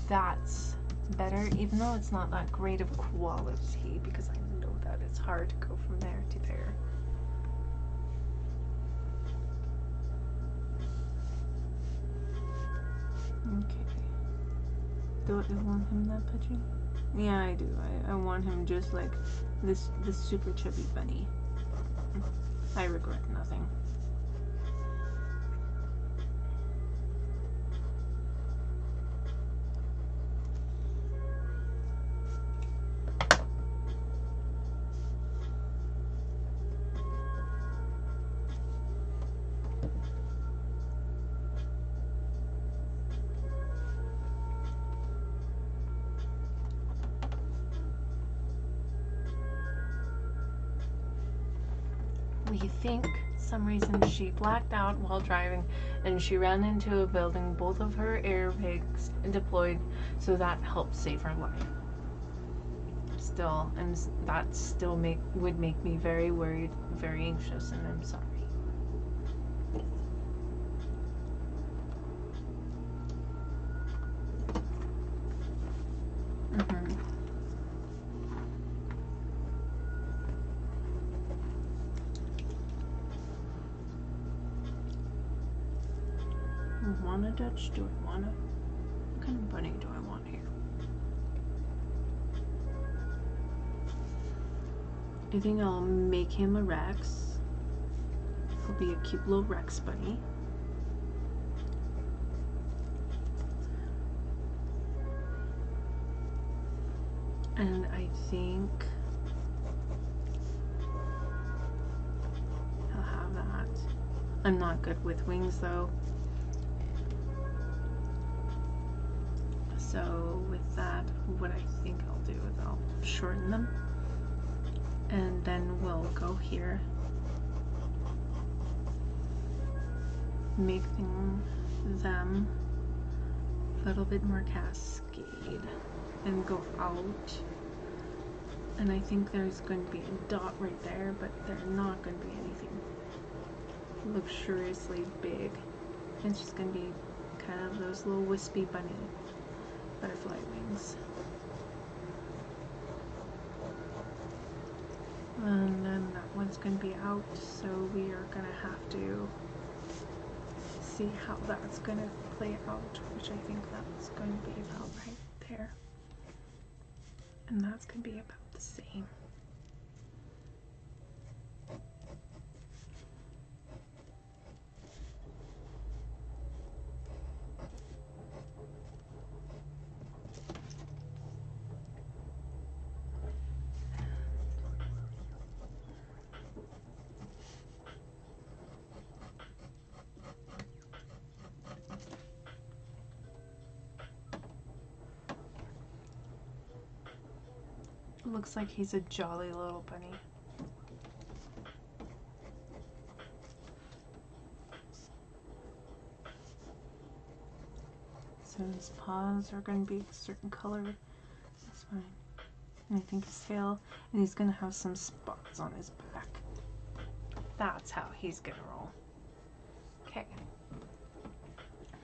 that's better, even though it's not that great of quality, because I know that it's hard to go from there to there. Okay. Do I want him that pudgy? Yeah, I do. I want him just like this super chubby bunny. I regret nothing. We think some reason she blacked out while driving and she ran into a building. Both of her airbags deployed, so that helped save her life. Still, and that still would make me very worried, very anxious, and I'm sorry. Want a Dutch? Do I want a... What kind of bunny do I want here? I think I'll make him a Rex. He'll be a cute little Rex bunny. And I think he'll have that. I'm not good with wings though. So with that, what I think I'll do is I'll shorten them, and then we'll go here, make them a little bit more cascade, and go out. And I think there's going to be a dot right there, but there's not going to be anything luxuriously big. It's just going to be kind of those little wispy bunny butterfly wings. And then that one's going to be out, so we are going to have to see how that's going to play out, which I think that's going to be about right there. And that's going to be about the same. Looks like he's a jolly little bunny. So his paws are going to be a certain color. That's fine. And I think his tail, and he's going to have some spots on his back. That's how he's going to roll. Okay.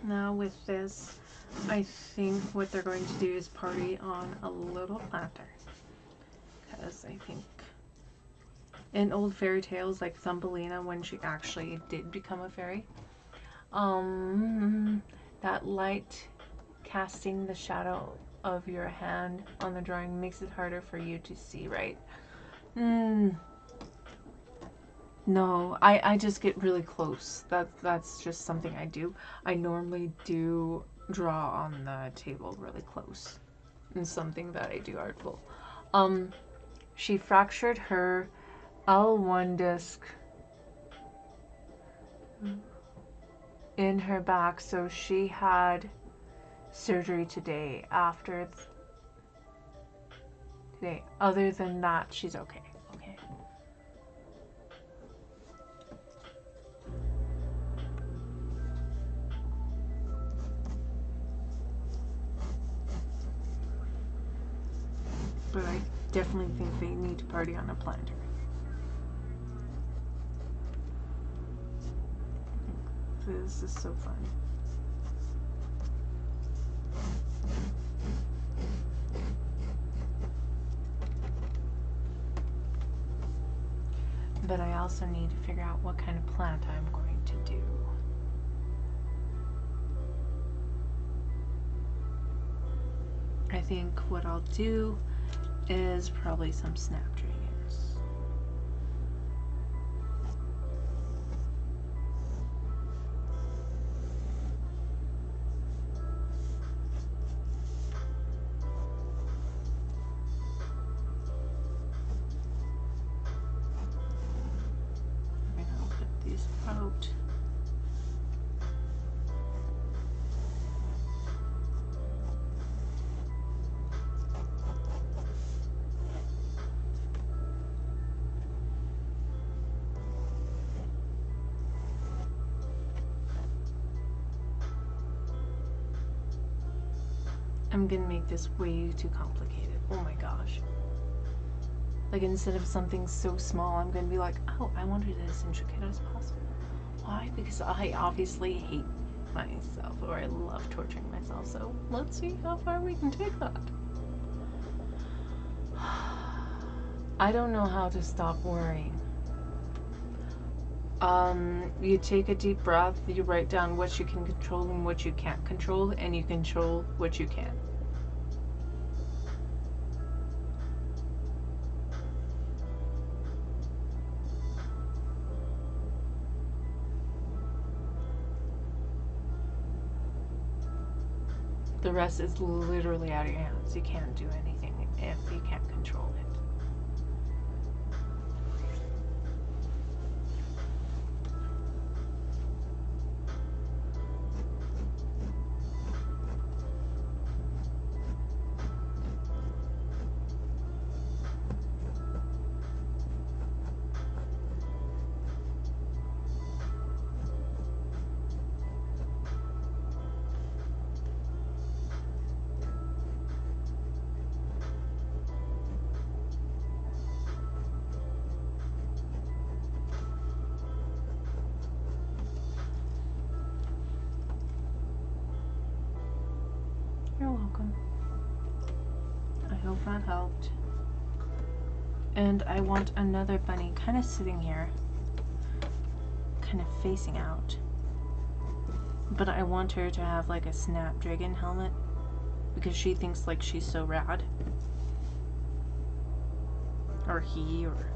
Now with this, I think what they're going to do is party on a little planter. Because I think in old fairy tales, like Thumbelina, when she actually did become a fairy, that light casting the shadow of your hand on the drawing makes it harder for you to see, right? No, I just get really close. That's just something I do. I normally do draw on the table really close. And something that I do artful. She fractured her L1 disc in her back, so she had surgery today. Today. Other than that, she's okay. Okay. But I definitely think they need to party on a planter. This is so fun. But I also need to figure out what kind of plant I'm going to do. I think what I'll do is probably some snapdragons. I'm gonna put these out. I'm gonna make this way too complicated. Oh my gosh. Like, instead of something so small, I'm gonna be like, oh, I want it as intricate as possible. Why? Because I obviously hate myself, or I love torturing myself, so let's see how far we can take that. I don't know how to stop worrying. You take a deep breath, you write down what you can control and what you can't control, and you control what you can. The rest is literally out of your hands. You can't do anything if you can't control it. You're welcome. I hope that helped. And I want another bunny kind of sitting here, kind of facing out. But I want her to have like a snapdragon helmet because she thinks like she's so rad. Or he, or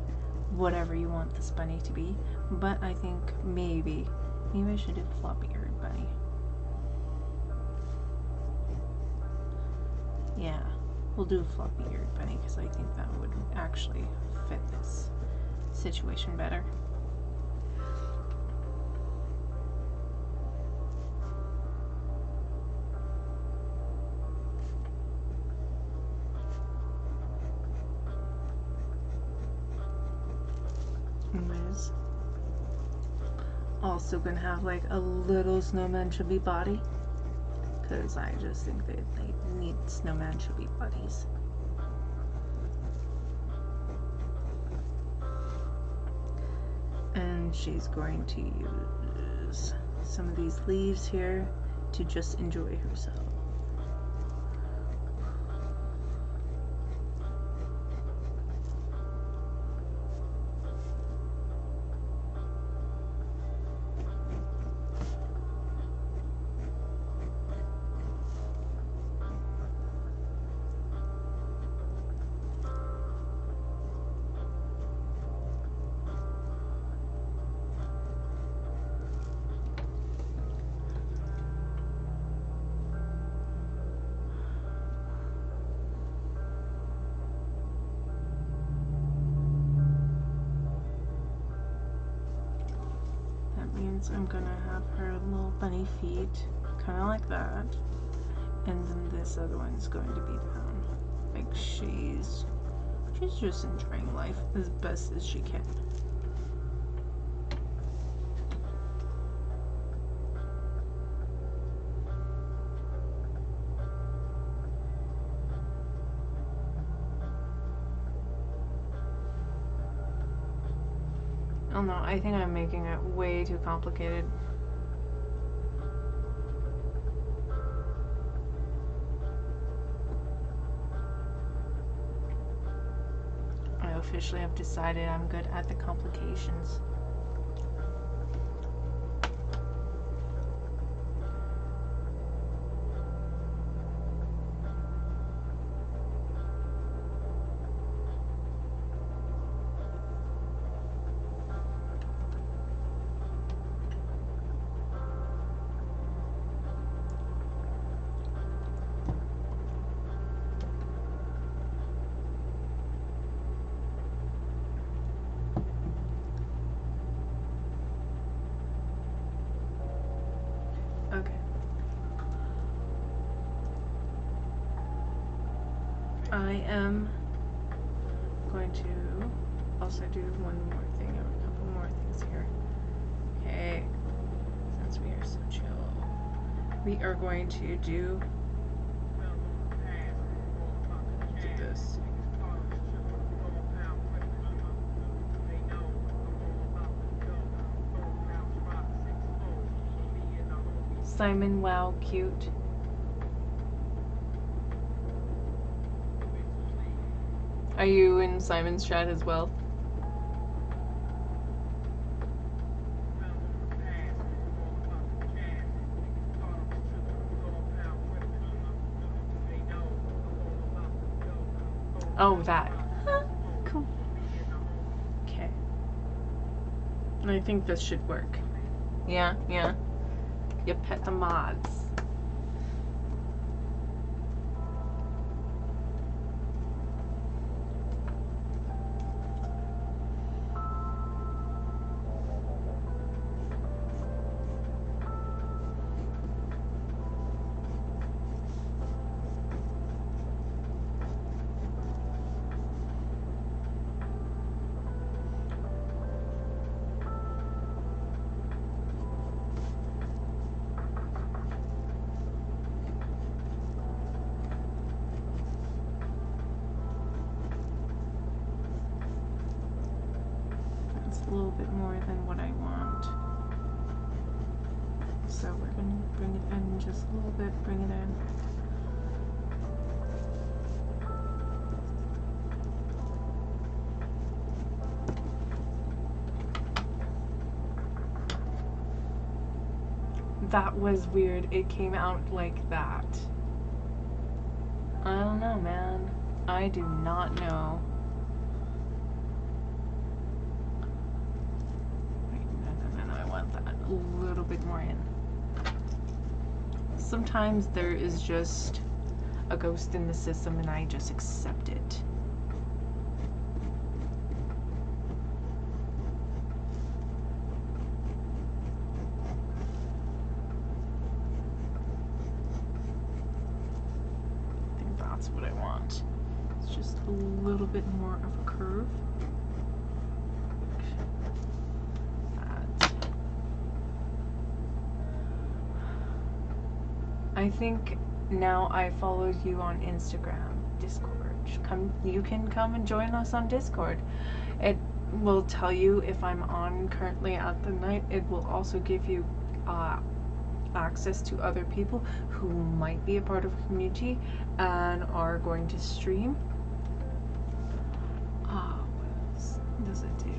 whatever you want this bunny to be. But I think maybe I should do floppy-eared bunny. Yeah, we'll do a floppy-eared bunny because I think that would actually fit this situation better. Anyways, also gonna have like a little snowman chubby body because I just think that they need snowman chubby bodies. And she's going to use some of these leaves here to just enjoy herself. I'm gonna have her little bunny feet, kind of like that, and then this other one's going to be down. Like she's just enjoying life as best as she can. Oh no, I think I'm making it way too complicated. I actually have decided I'm good at the complications. Okay. I am going to also do one more thing, or a couple more things here. Okay, since we are so chill, we are going to do this. Simon, wow, cute. Are you in Simon's chat as well? Oh, that. Cool. Okay. I think this should work. Yeah, yeah. You pet the mods. It's a little bit more than what I want. So we're going to bring it in just a little bit, bring it in. That was weird. It came out like that. I don't know, man. I do not know. Wait, no. I want that a little bit more in. Sometimes there is just a ghost in the system and I just accept it. I think that's what I want. It's just a little bit more of a curve. I think now I followed you on Instagram, Discord. You can come and join us on Discord. It will tell you if I'm on currently at the night. It will also give you access to other people who might be a part of a community and are going to stream. What else does it do?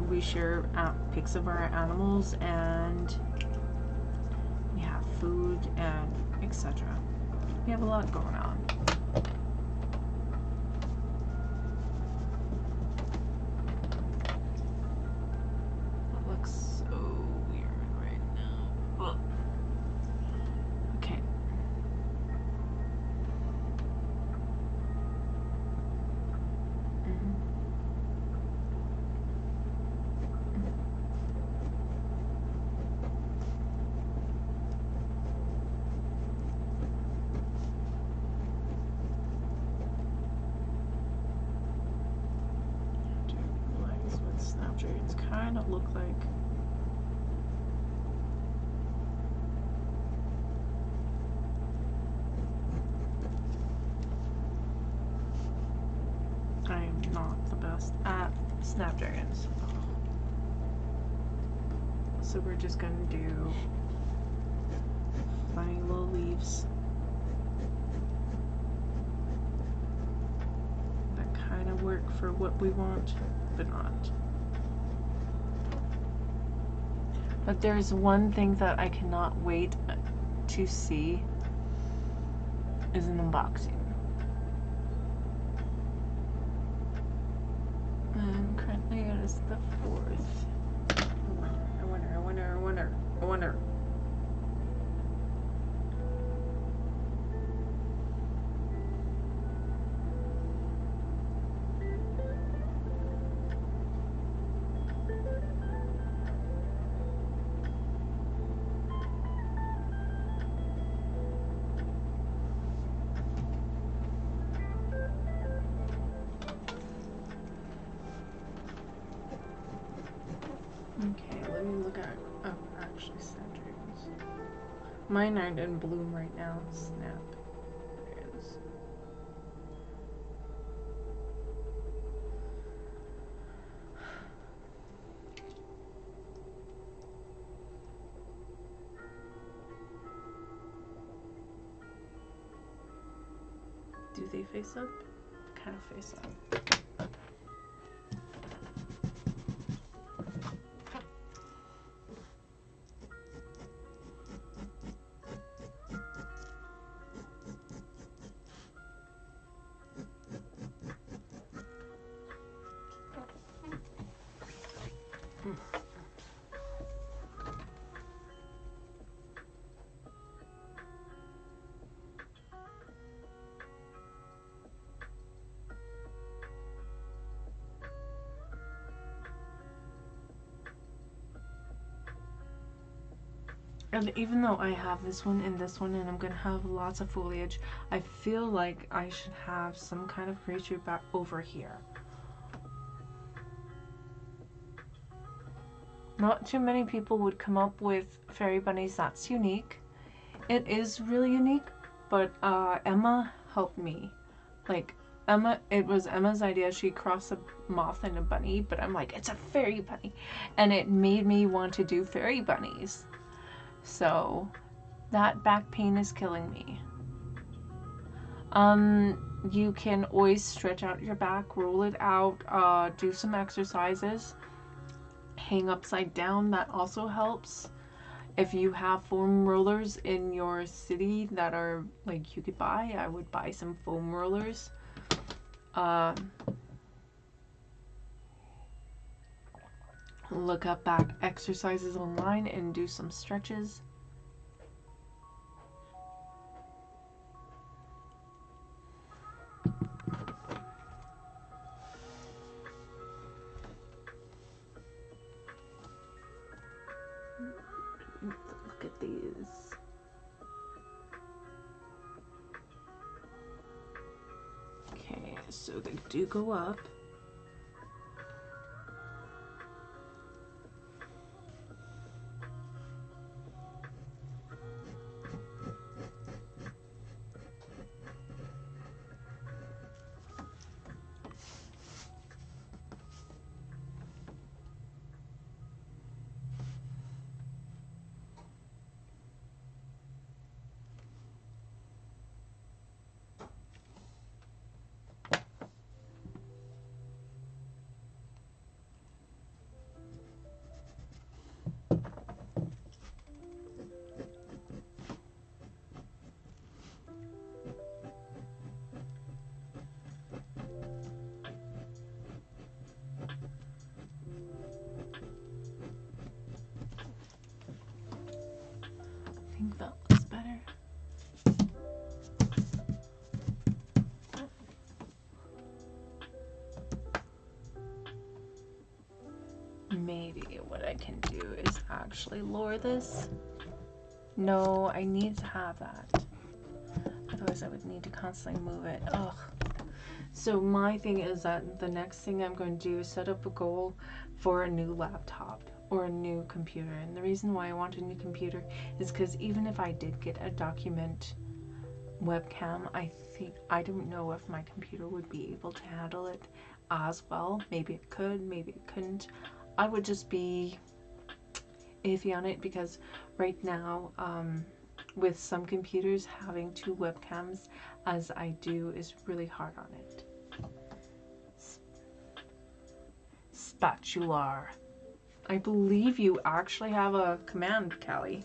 We share pics of our animals, and we have food and etc. We have a lot going on. That looks so weird right now. Ugh. Okay. Snapdragons kind of look like I am not the best at snapdragons, so we're just gonna do funny little leaves that kind of work for what we want, but not. But there's one thing that I cannot wait to see is an unboxing. And currently it is the 4th. I wonder. Okay, let me look at. Oh, actually, Saturdays. Mine aren't in bloom right now. Snap. There it is. Do they face up? Kind of face up. And even though I have this one and this one and I'm gonna have lots of foliage, I feel like I should have some kind of creature back over here. Not too many people would come up with fairy bunnies that's unique. It is really unique, but Emma helped me. Like, it was Emma's idea. She crossed a moth and a bunny, but I'm like, it's a fairy bunny. And it made me want to do fairy bunnies. So, that back pain is killing me. You can always stretch out your back, roll it out, do some exercises, hang upside down, that also helps. If you have foam rollers in your city that are like you could buy, I would buy some foam rollers. Look up back exercises online and do some stretches. Look at these. Okay, so they do go up. I think that looks better. Maybe what I can do is actually lower this. No, I need to have that. Otherwise I would need to constantly move it. Ugh. So my thing is that the next thing I'm going to do is set up a goal for a new laptop or a new computer. And the reason why I want a new computer is because even if I did get a document webcam, I don't know if my computer would be able to handle it as well. Maybe it could, maybe it couldn't. I would just be iffy on it because right now with some computers, having two webcams as I do is really hard on it. Spatular. I believe you actually have a command, Callie.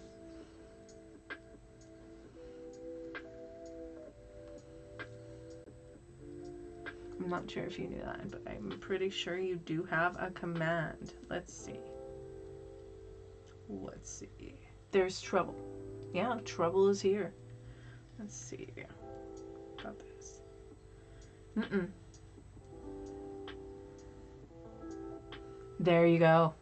I'm not sure if you knew that, but I'm pretty sure you do have a command. Let's see. Let's see. There's trouble. Yeah, trouble is here. Let's see. Got this. There you go.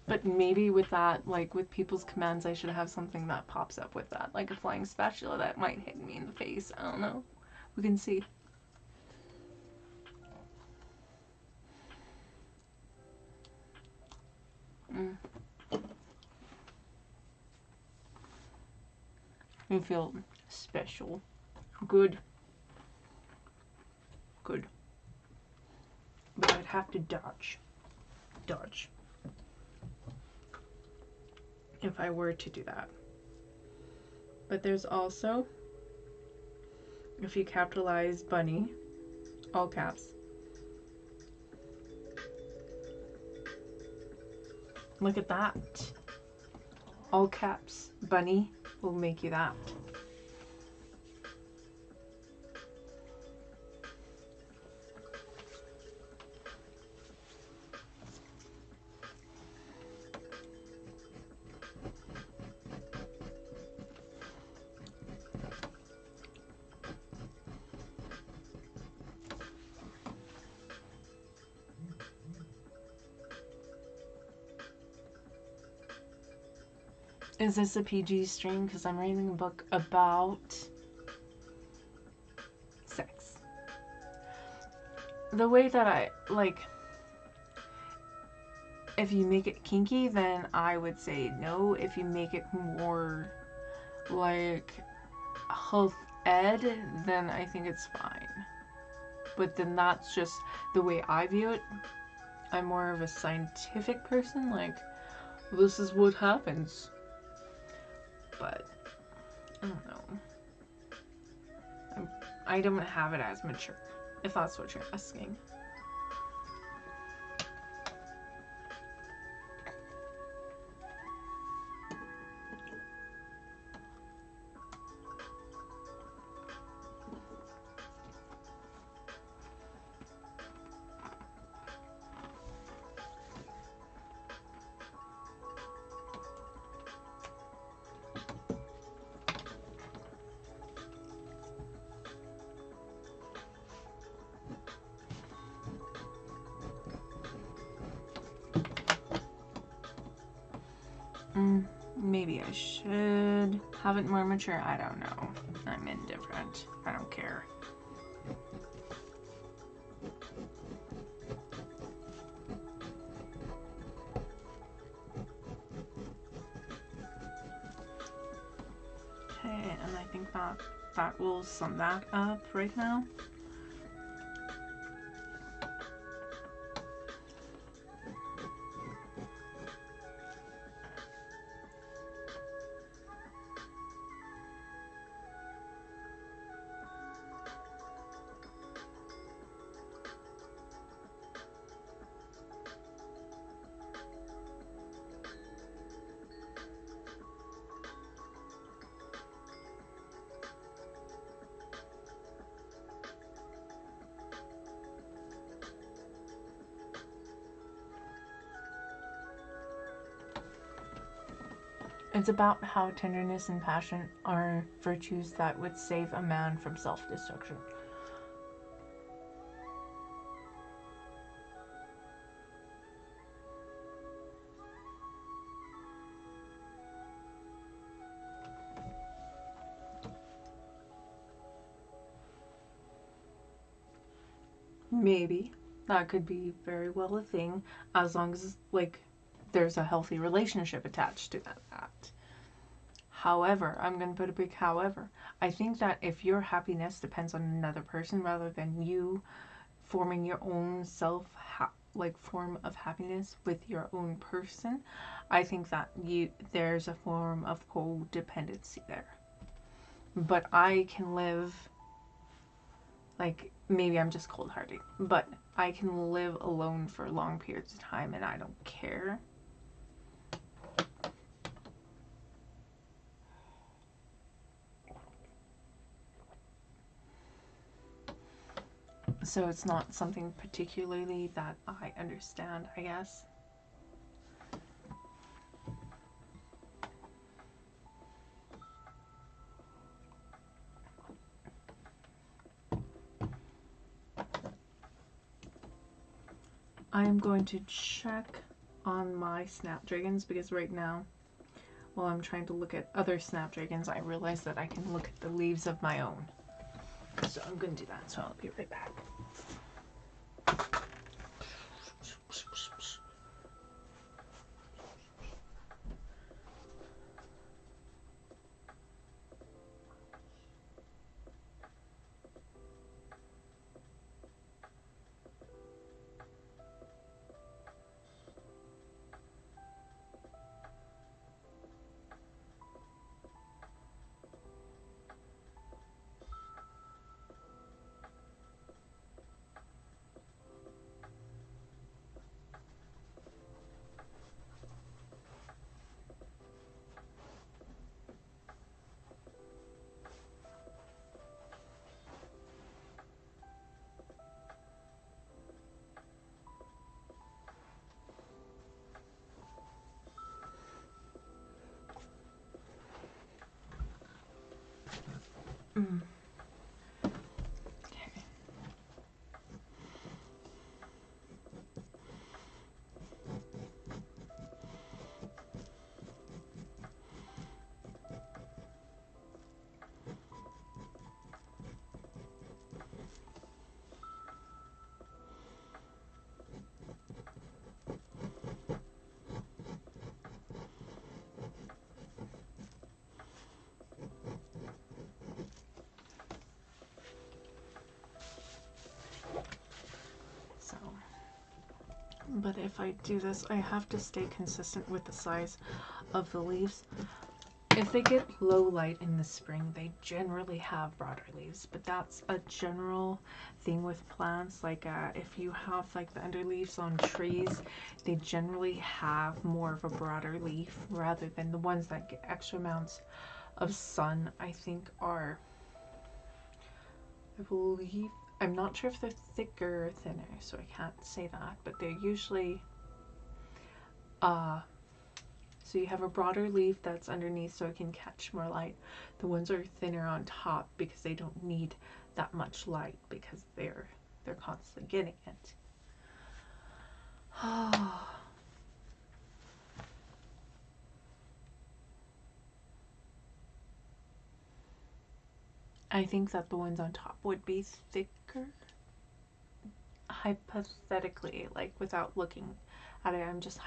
But maybe with that, like with people's commands, I should have something that pops up with that. Like a flying spatula that might hit me in the face. I don't know. We can see. You feel special. Good. Good. But I'd have to dodge. Dodge. If I were to do that. But there's also, if you capitalize bunny, all caps. Look at that. All caps, bunny will make you that. Is this a PG stream? Because I'm reading a book about sex. The way that I, like, if you make it kinky, then I would say no. If you make it more, like, health ed, then I think it's fine. But then that's just the way I view it. I'm more of a scientific person, like, this is what happens. But I don't know. I don't have it as mature, if that's what you're asking. Maybe I should have it more mature. I don't know. I'm indifferent. I don't care. Okay, and I think that will sum that up right now. It's about how tenderness and passion are virtues that would save a man from self-destruction. Maybe. That could be very well a thing, as long as, like, there's a healthy relationship attached to that. However, I'm going to put a big however, I think that if your happiness depends on another person rather than you forming your own like form of happiness with your own person, I think that there's a form of codependency there. But I can live, like, maybe I'm just cold-hearted, but I can live alone for long periods of time and I don't care. So it's not something particularly that I understand, I guess. I am going to check on my snapdragons because right now, while I'm trying to look at other snapdragons, I realize that I can look at the leaves of my own. So I'm going to do that, so I'll be right back. Mm. Okay. So, but if I do this, I have to stay consistent with the size of the leaves. If they get low light in the spring, they generally have broader leaves, but that's a general thing with plants. Like if you have like the underleaves on trees, they generally have more of a broader leaf rather than the ones that get extra amounts of sun. I think are, I believe, I'm not sure if they're thicker or thinner, so I can't say that, but they're usually so you have a broader leaf that's underneath so it can catch more light. The ones are thinner on top because they don't need that much light because they're constantly getting it. I think that the ones on top would be thicker. Hypothetically, like without looking at it, I'm just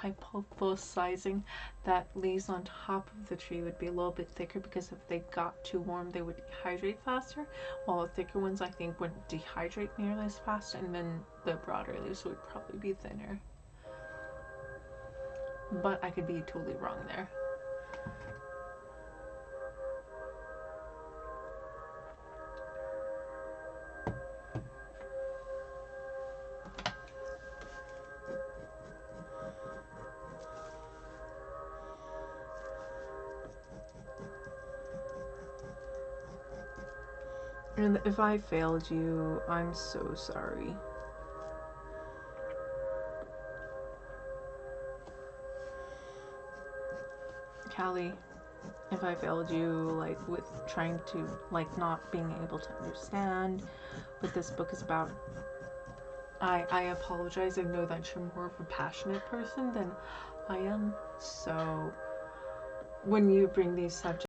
hypothesizing that leaves on top of the tree would be a little bit thicker because if they got too warm they would dehydrate faster, while the thicker ones I think wouldn't dehydrate nearly as fast, and then the broader leaves would probably be thinner. But I could be totally wrong there. And if I failed you, I'm so sorry. Callie, if I failed you, like with trying to, like not being able to understand what this book is about, I apologize. I know that you're more of a passionate person than I am. So when you bring these subjects,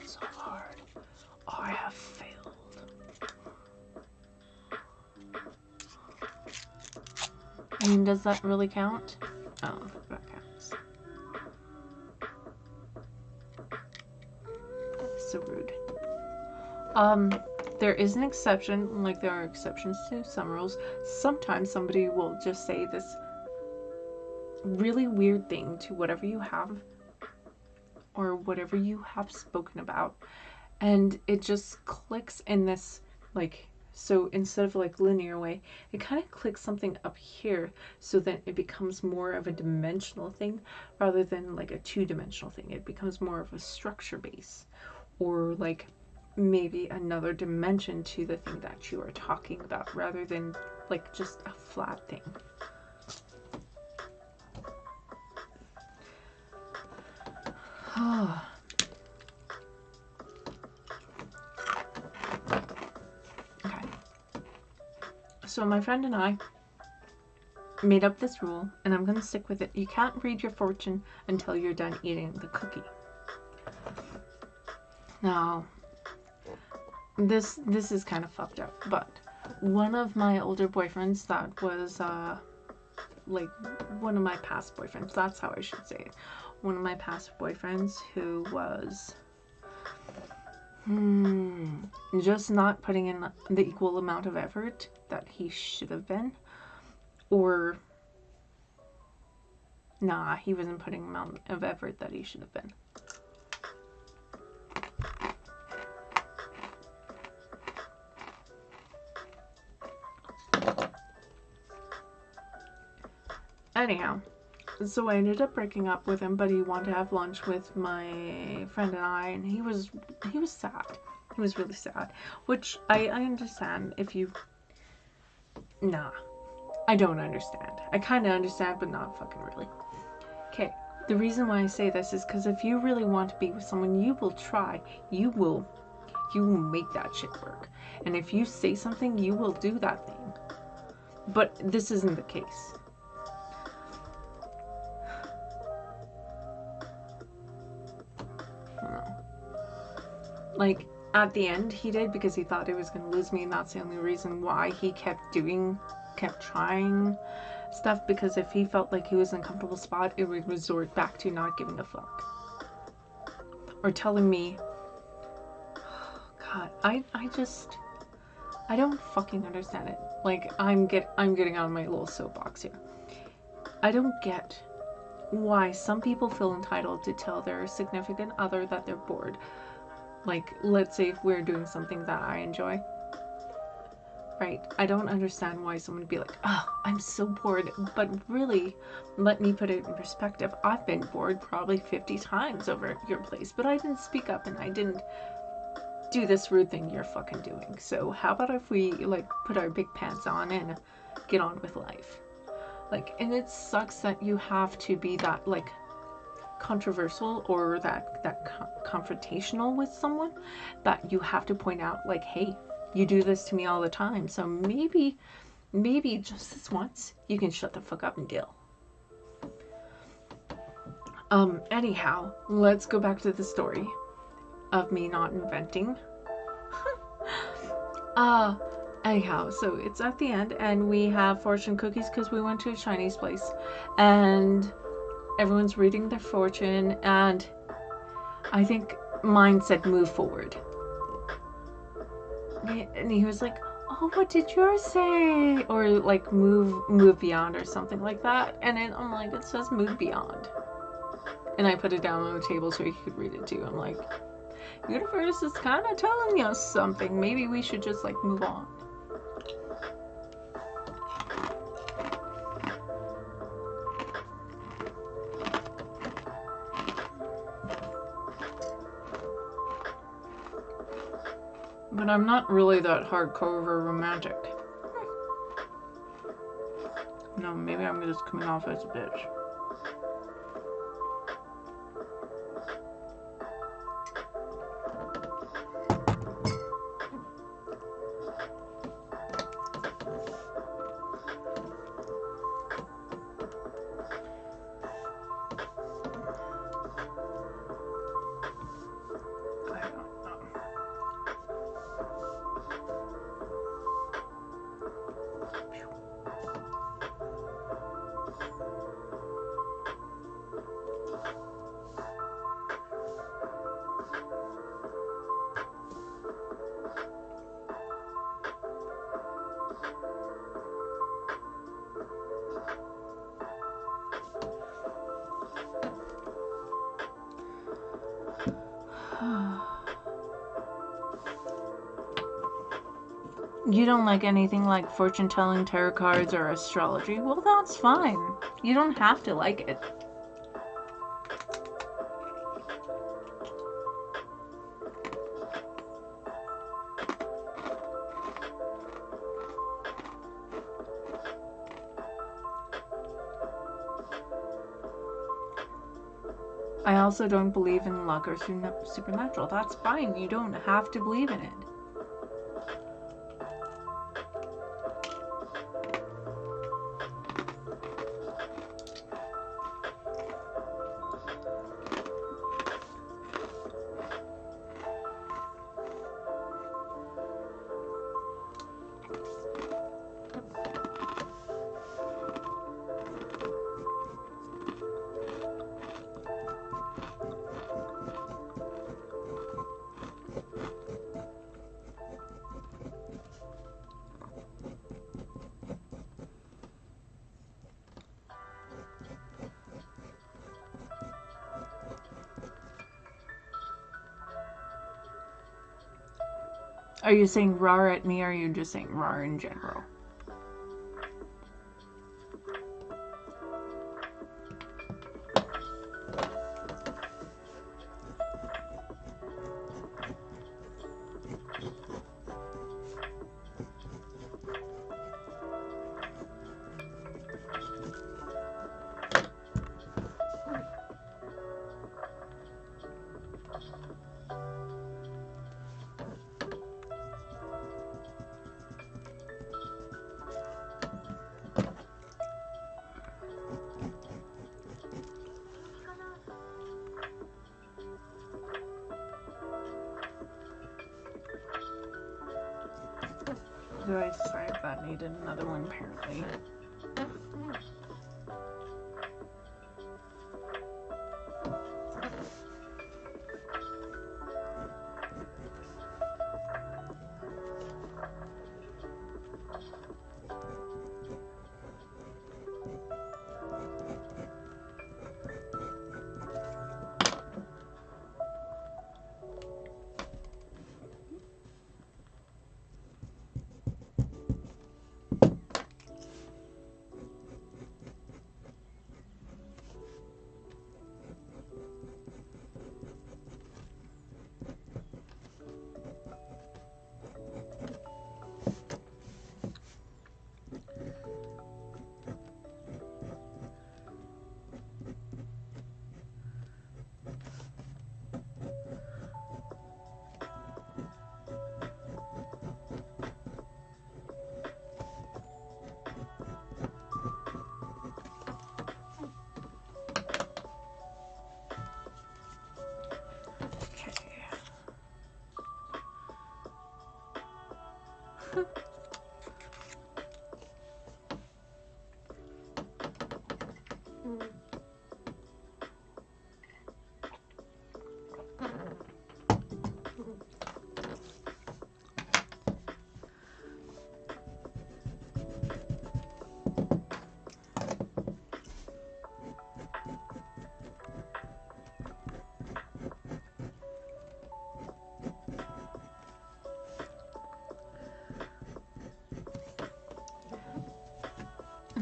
so hard. I have failed. I mean, does that really count? Oh, that counts. So rude. There is an exception, like there are exceptions to some rules. Sometimes somebody will just say this really weird thing to whatever you have or whatever you have spoken about, and it just clicks in this, like, so instead of like linear way, it kind of clicks something up here, so that it becomes more of a dimensional thing rather than like a two-dimensional thing. It becomes more of a structure base, or like maybe another dimension to the thing that you are talking about rather than like just a flat thing. Okay. So my friend and I made up this rule, and I'm going to stick with it. You can't read your fortune until you're done eating the cookie. Now, this is kind of fucked up, but one of my older boyfriends that was like one of my past boyfriends, that's how I should say it. One of my past boyfriends who was just not putting in the equal amount of effort that he should have been, or nah, he wasn't putting the amount of effort that he should have been. Anyhow, so I ended up breaking up with him, but he wanted to have lunch with my friend and I, and he was sad. He was really sad, which I understand if you... Nah, I don't understand. I kind of understand, but not fucking really. Okay, the reason why I say this is because if you really want to be with someone, you will try. You will make that shit work. And if you say something, you will do that thing. But this isn't the case. Like, at the end, he did because he thought he was going to lose me, and that's the only reason why he kept trying stuff, because if he felt like he was in a comfortable spot, it would resort back to not giving a fuck. Or telling me, God, I don't fucking understand it. Like, I'm getting out of my little soapbox here. I don't get why some people feel entitled to tell their significant other that they're bored. Like, let's say if we're doing something that I enjoy, right? I don't understand why someone would be like, oh, I'm so bored. But really, let me put it in perspective. I've been bored probably 50 times over at your place, but I didn't speak up and I didn't do this rude thing you're fucking doing. So how about if we, like, put our big pants on and get on with life? Like, and it sucks that you have to be that, like, controversial or that confrontational with someone, that you have to point out, like, hey, you do this to me all the time, so maybe just this once you can shut the fuck up and deal. Anyhow, let's go back to the story of me not inventing. Anyhow, so it's at the end, and we have fortune cookies because we went to a Chinese place, and everyone's reading their fortune, and I think mine said move forward. And he was like, oh, what did yours say? Or like move beyond or something like that. And then I'm like, it says move beyond. And I put it down on the table so he could read it too. I'm like, universe is kind of telling us something. Maybe we should just like move on. But I'm not really that hardcore of a romantic. No, maybe I'm just coming off as a bitch. I don't You don't like anything like fortune telling, tarot cards, or astrology? Well, that's fine. You don't have to like it. I also don't believe in luck or supernatural. That's fine. You don't have to believe in it. Are you saying rar at me, or are you just saying rar in general? Did I decide that needed another one, apparently?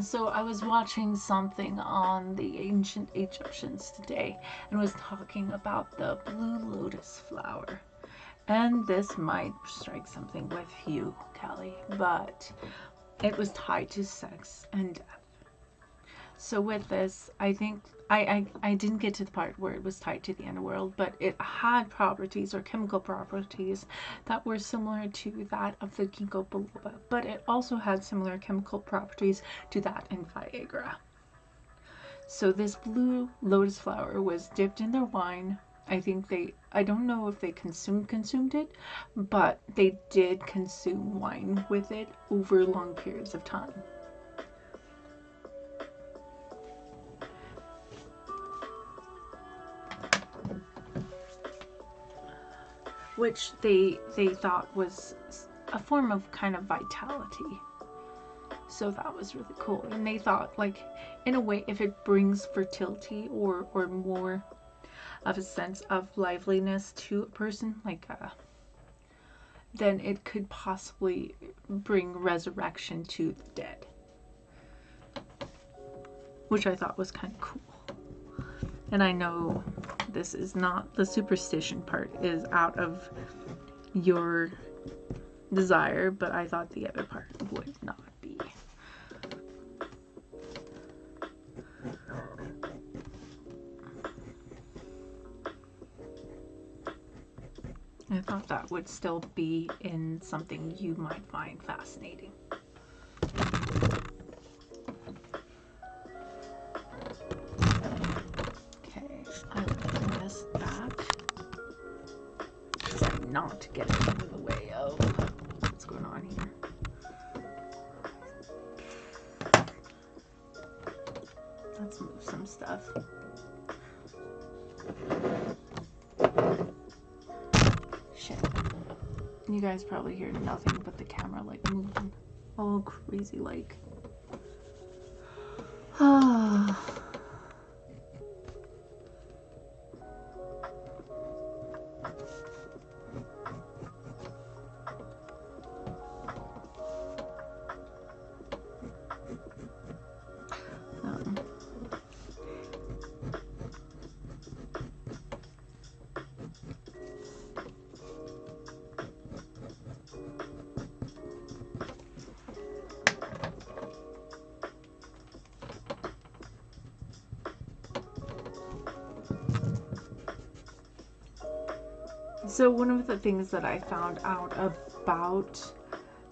So I was watching something on the ancient Egyptians today and was talking about the blue lotus flower. And this might strike something with you, Kelly, but it was tied to sex and death. So with this, I think I didn't get to the part where it was tied to the underworld, but it had properties or chemical properties that were similar to that of the ginkgo biloba, but it also had similar chemical properties to that in Viagra. So this blue lotus flower was dipped in their wine. I don't know if they consumed it, but they did consume wine with it over long periods of time. Which they thought was a form of kind of vitality. So that was really cool. And they thought, like, in a way, if it brings fertility or more of a sense of liveliness to a person, like then it could possibly bring resurrection to the dead, which I thought was kind of cool. And I know this is not, the superstition part is out of your desire, but I thought the other part would not be. I thought that would still be in something you might find fascinating. Okay, I will bring this back. I'm not getting in the way of what's going on here. Let's move some stuff. Shit. You guys probably hear nothing but the camera like moving all crazy like. Ah. So one of the things that I found out about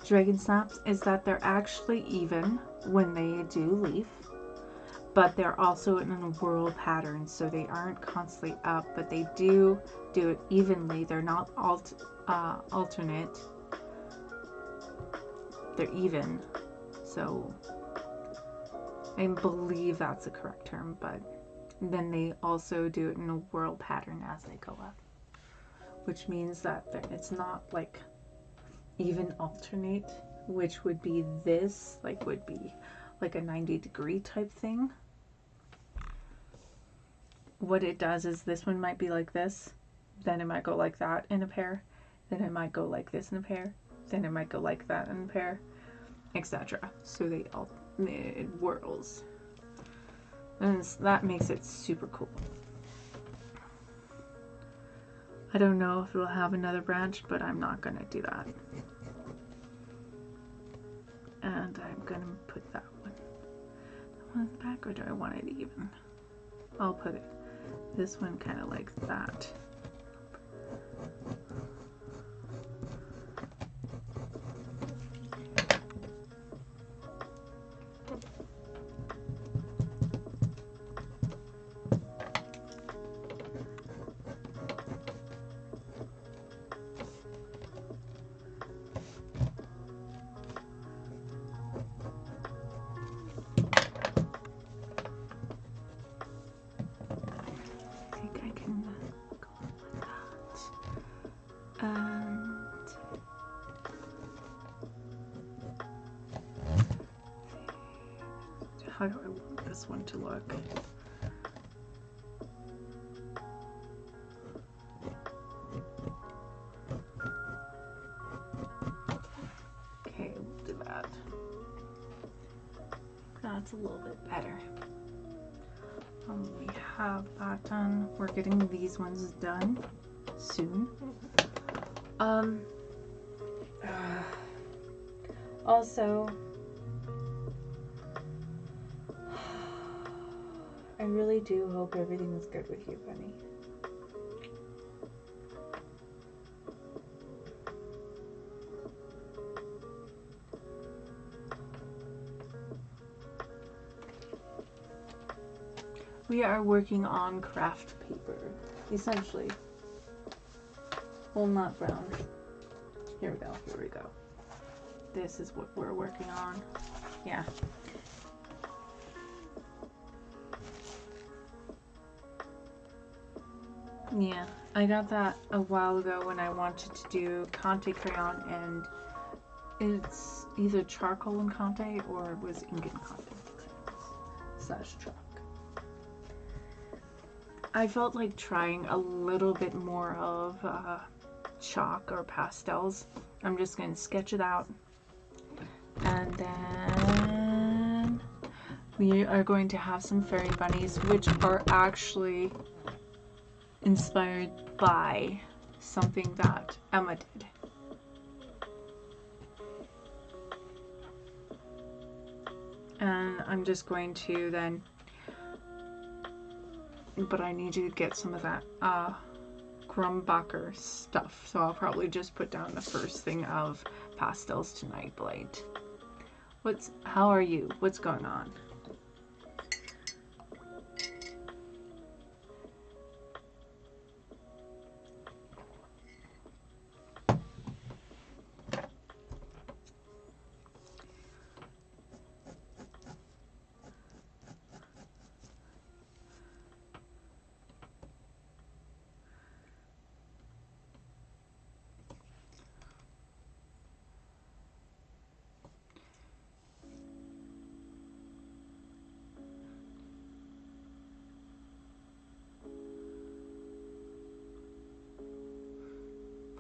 dragon snaps is that they're actually even when they do leave, but they're also in a whirl pattern, so they aren't constantly up, but they do it evenly. They're not alternate. They're even. So I believe that's the correct term, but then they also do it in a whirl pattern as they go up, which means that it's not like even alternate, which would be this, like would be like a 90-degree type thing. What it does is this one might be like this, then it might go like that in a pair, then it might go like this in a pair, then it might go like that in a pair, etc. So it whirls, and that makes it super cool. I don't know if it'll have another branch, but I'm not gonna do that. And I'm gonna put that one in the back, or do I want it even? I'll put it, this one kind of like that. How do I want this one to look? Okay, we'll do that. That's a little bit better. We have that done. We're getting these ones done soon. Also, I really do hope everything is good with you, Bunny. We are working on craft paper, essentially. Well, not brown. Here we go, here we go. This is what we're working on. Yeah. Yeah, I got that a while ago when I wanted to do Conte crayon, and it's either charcoal and Conte or it was ink and Conte slash chalk. I felt like trying a little bit more of chalk or pastels. I'm just going to sketch it out. And then we are going to have some fairy bunnies, which are actually inspired by something that Emma did. And I'm just going to then, but I need to get some of that Grumbacher stuff, so I'll probably just put down the first thing of pastels to Nightblight. How are you? What's going on?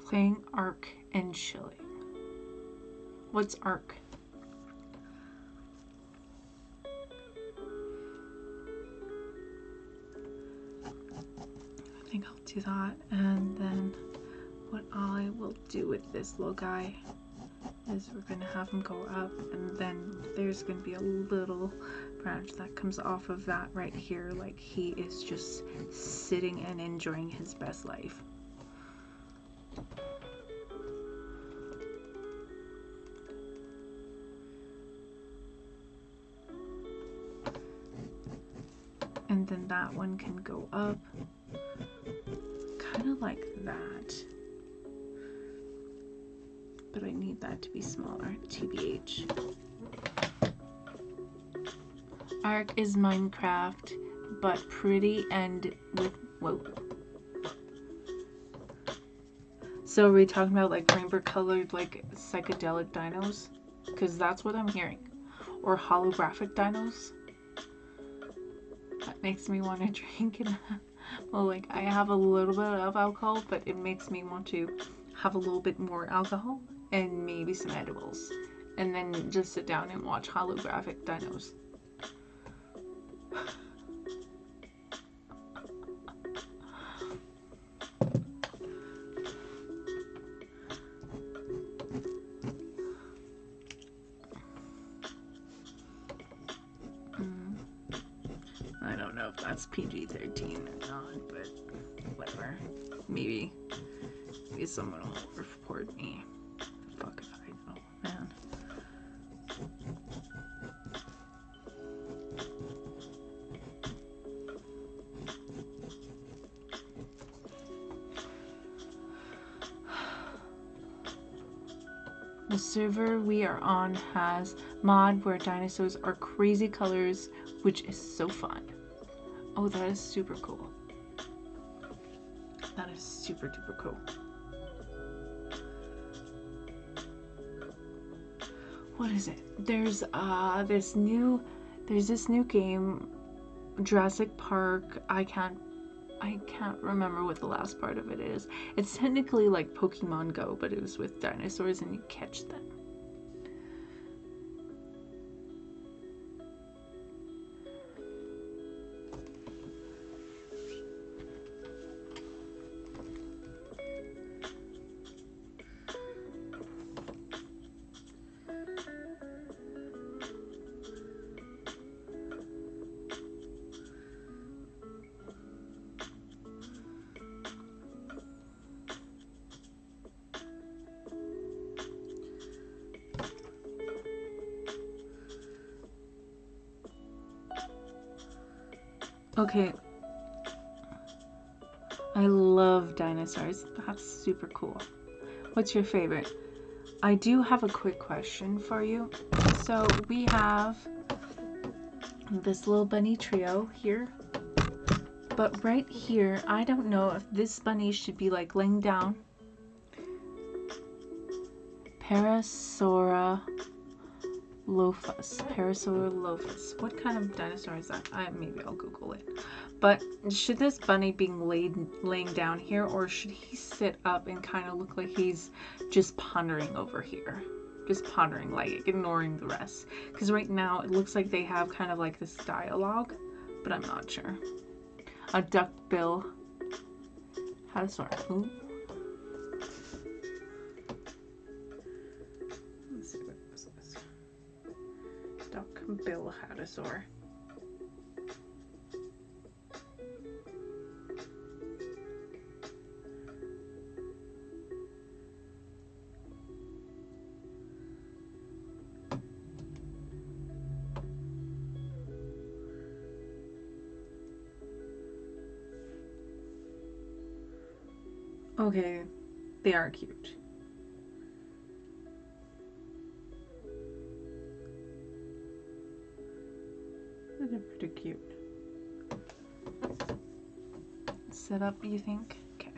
Playing Ark and chilling. What's Ark? I think I'll do that, and then what I will do with this little guy is we're going to have him go up, and then there's going to be a little branch that comes off of that right here, like he is just sitting and enjoying his best life. And then that one can go up, kind of like that. But I need that to be smaller, TBH. Ark is Minecraft, but pretty and with, whoa. So are we talking about like rainbow colored, like psychedelic dinos? Because that's what I'm hearing. Or holographic dinos? That makes me want to drink it. Well, like I have a little bit of alcohol, but it makes me want to have a little bit more alcohol and maybe some edibles. And then just sit down and watch holographic dinos. I don't know if that's PG-13 or not, but whatever. Maybe someone will report me. Fuck if I know, man. The server we are on has mod where dinosaurs are crazy colors, which is so fun. Oh, that is super cool. That is super duper cool. What is it? There's this new game, Jurassic Park. I can't remember what the last part of it is. It's technically like Pokemon Go, but it was with dinosaurs and you catch them. Okay. I love dinosaurs. That's super cool. What's your favorite? I do have a quick question for you. So we have this little bunny trio here. But right here, I don't know if this bunny should be like laying down. Parasora Lophus, Parasaurolophus. What kind of dinosaur is that? Maybe I'll Google it. But should this bunny be laying down here, or should he sit up and kind of look like he's just pondering over here? Just pondering, like ignoring the rest. Because right now it looks like they have kind of like this dialogue, but I'm not sure. A duckbill hadrosaur. Ooh. Let's see what this is. Duckbill hadrosaur. Okay, they are cute. They're pretty cute. Sit up, you think? Okay.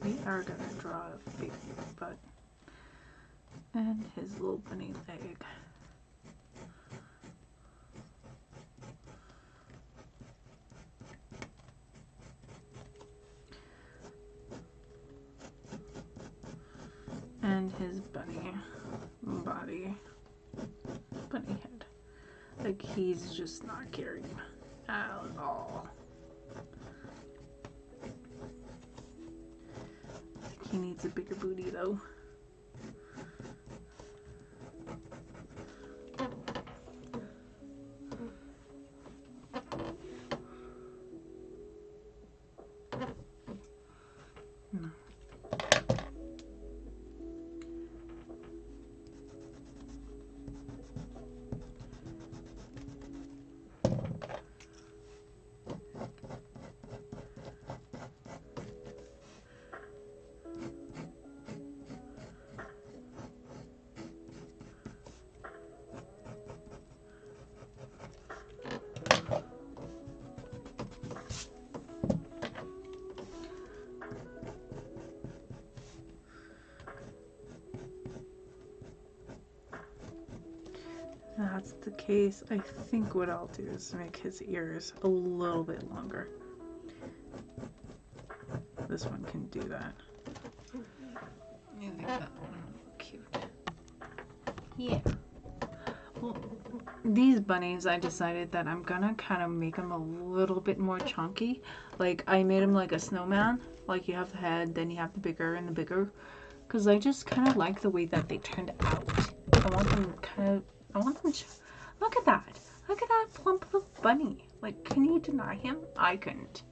We are gonna draw a big butt and his little bunny leg. And his bunny body, bunny head. Like he's just not caring at all. He needs a bigger booty though. No. That's the case. I think what I'll do is make his ears a little bit longer. This one can do that. I think that one will look cute. Yeah. Well, these bunnies, I decided that I'm gonna kind of make them a little bit more chunky. Like, I made them like a snowman. Like, you have the head, then you have the bigger and the bigger. Because I just kind of like the way that they turned out. I want them look at that. Look at that plump little bunny. Like, can you deny him? I couldn't.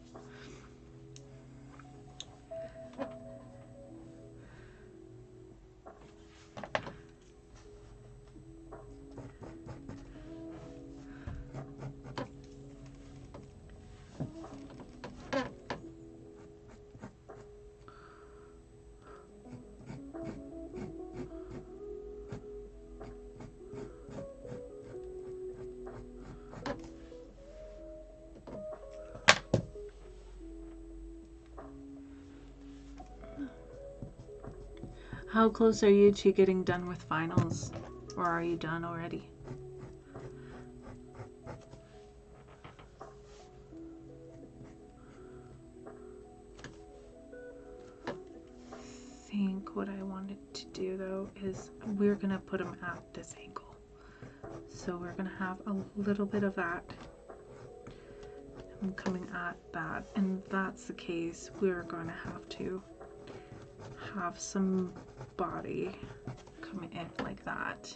How close are you to getting done with finals? Or are you done already? I think what I wanted to do though is we're gonna put them at this angle. So we're gonna have a little bit of that. I'm coming at that, and if that's the case, we're gonna have to have some body coming in like that.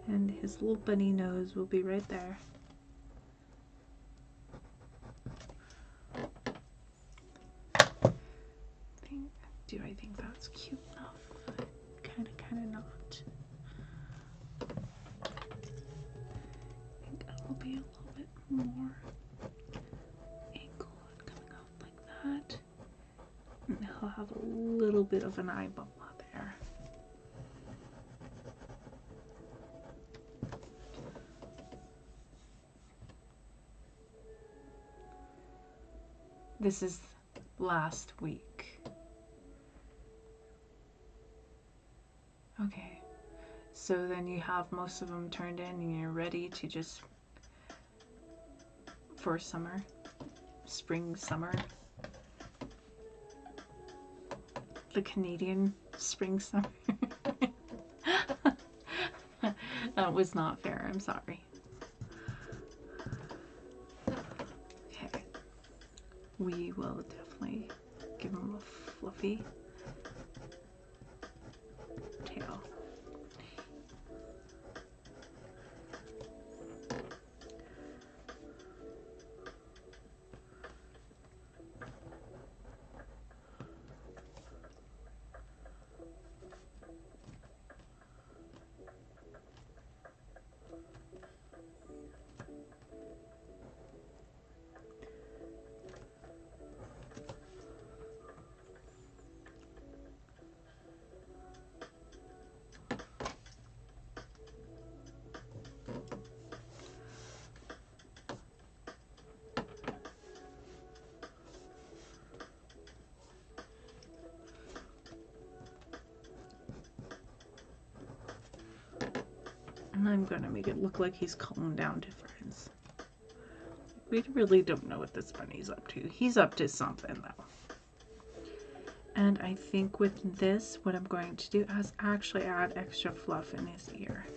And his little bunny nose will be right there. Do I think that's cute enough? Kind of not. I think it will be a little bit more little bit of an eyeball there. This is last week. Okay, so then you have most of them turned in and you're ready to just, for summer, spring, summer, the Canadian spring, summer. That was not fair, I'm sorry. Okay, we will definitely give them a fluffy tail. And I'm gonna make it look like he's calling down to friends. We really don't know what this bunny's up to. He's up to something though. And I think with this, what I'm going to do is actually add extra fluff in his ear.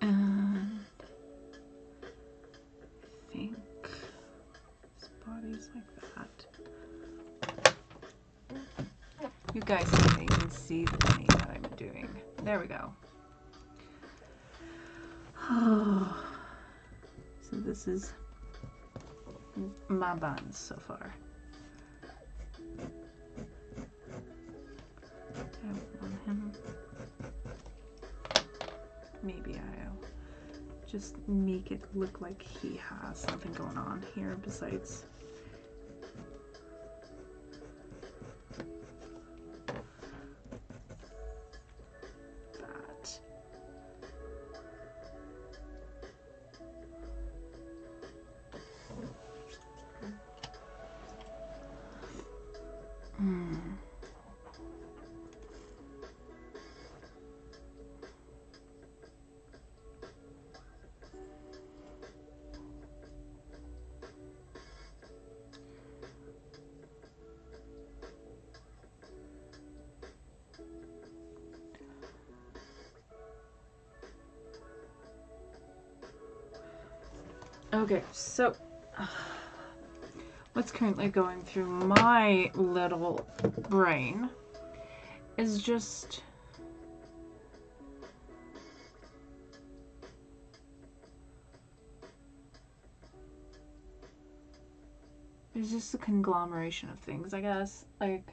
And I think his body's like that. You guys can see the bunny that I'm doing. There we go. Oh, so this is my buns so far. Tap on him. Maybe I'll just make it look like he has something going on here besides. Okay, so what's currently going through my little brain is just a conglomeration of things, I guess. Like,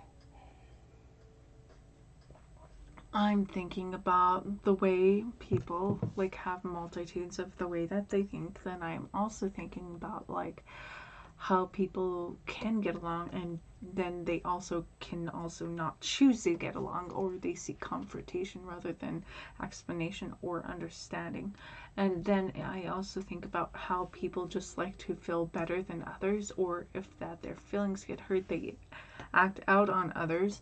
I'm thinking about the way people like have multitudes of the way that they think. Then I'm also thinking about like how people can get along, and then they also can also not choose to get along, or they seek confrontation rather than explanation or understanding. And then I also think about how people just like to feel better than others, or if that their feelings get hurt, they act out on others.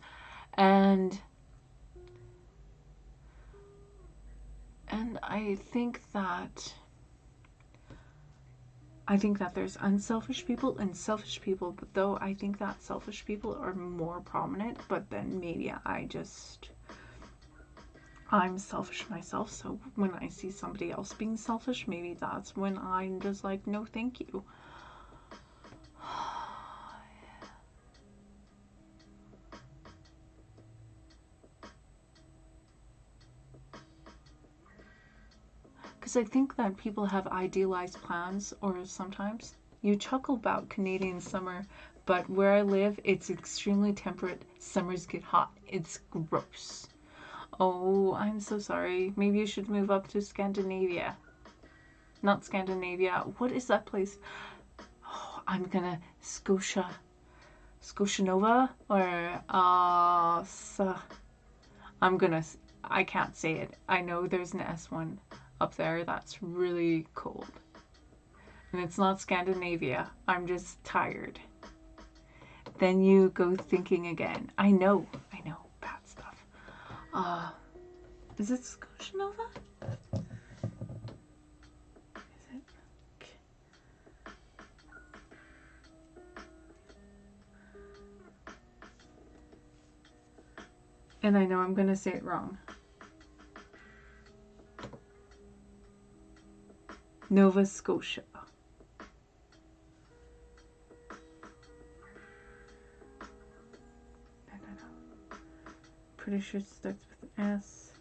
And I think that there's unselfish people and selfish people, but though I think that selfish people are more prominent, but then maybe I'm selfish myself, so when I see somebody else being selfish, maybe that's when I'm just like, no thank you. Because I think that people have idealized plans, or sometimes you chuckle about Canadian summer, but where I live, it's extremely temperate. Summers get hot. It's gross. Oh, I'm so sorry. Maybe you should move up to Scandinavia. Not Scandinavia. What is that place? Oh, I'm gonna Scotianova or I can't say it. I know there's an S1 up there that's really cold. And it's not Scandinavia. I'm just tired. Then you go thinking again. I know. Bad stuff. Is it Scotianova? Is it? And I know I'm gonna say it wrong. Nova Scotia. No. Pretty sure it starts with an S.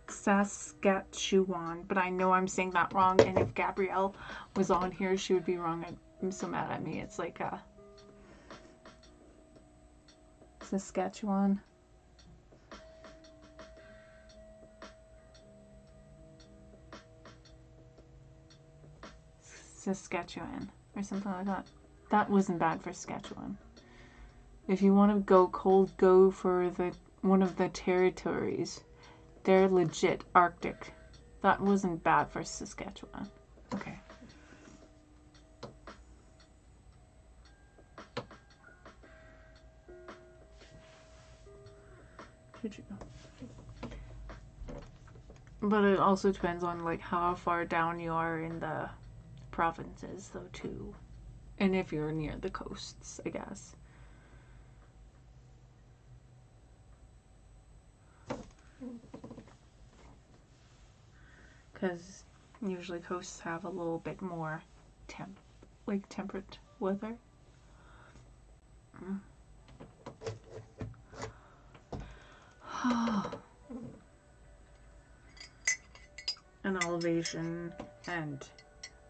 Saskatchewan, but I know I'm saying that wrong, and if Gabrielle was on here, she would be wrong. I'm so mad at me. It's like Saskatchewan. Saskatchewan or something like that. That wasn't bad for Saskatchewan. If you want to go cold, go for one of the territories. They're legit Arctic. That wasn't bad for Saskatchewan. Okay. But it also depends on like how far down you are in the provinces though too. And if you're near the coasts, I guess. Because usually coasts have a little bit more temperate weather. An elevation and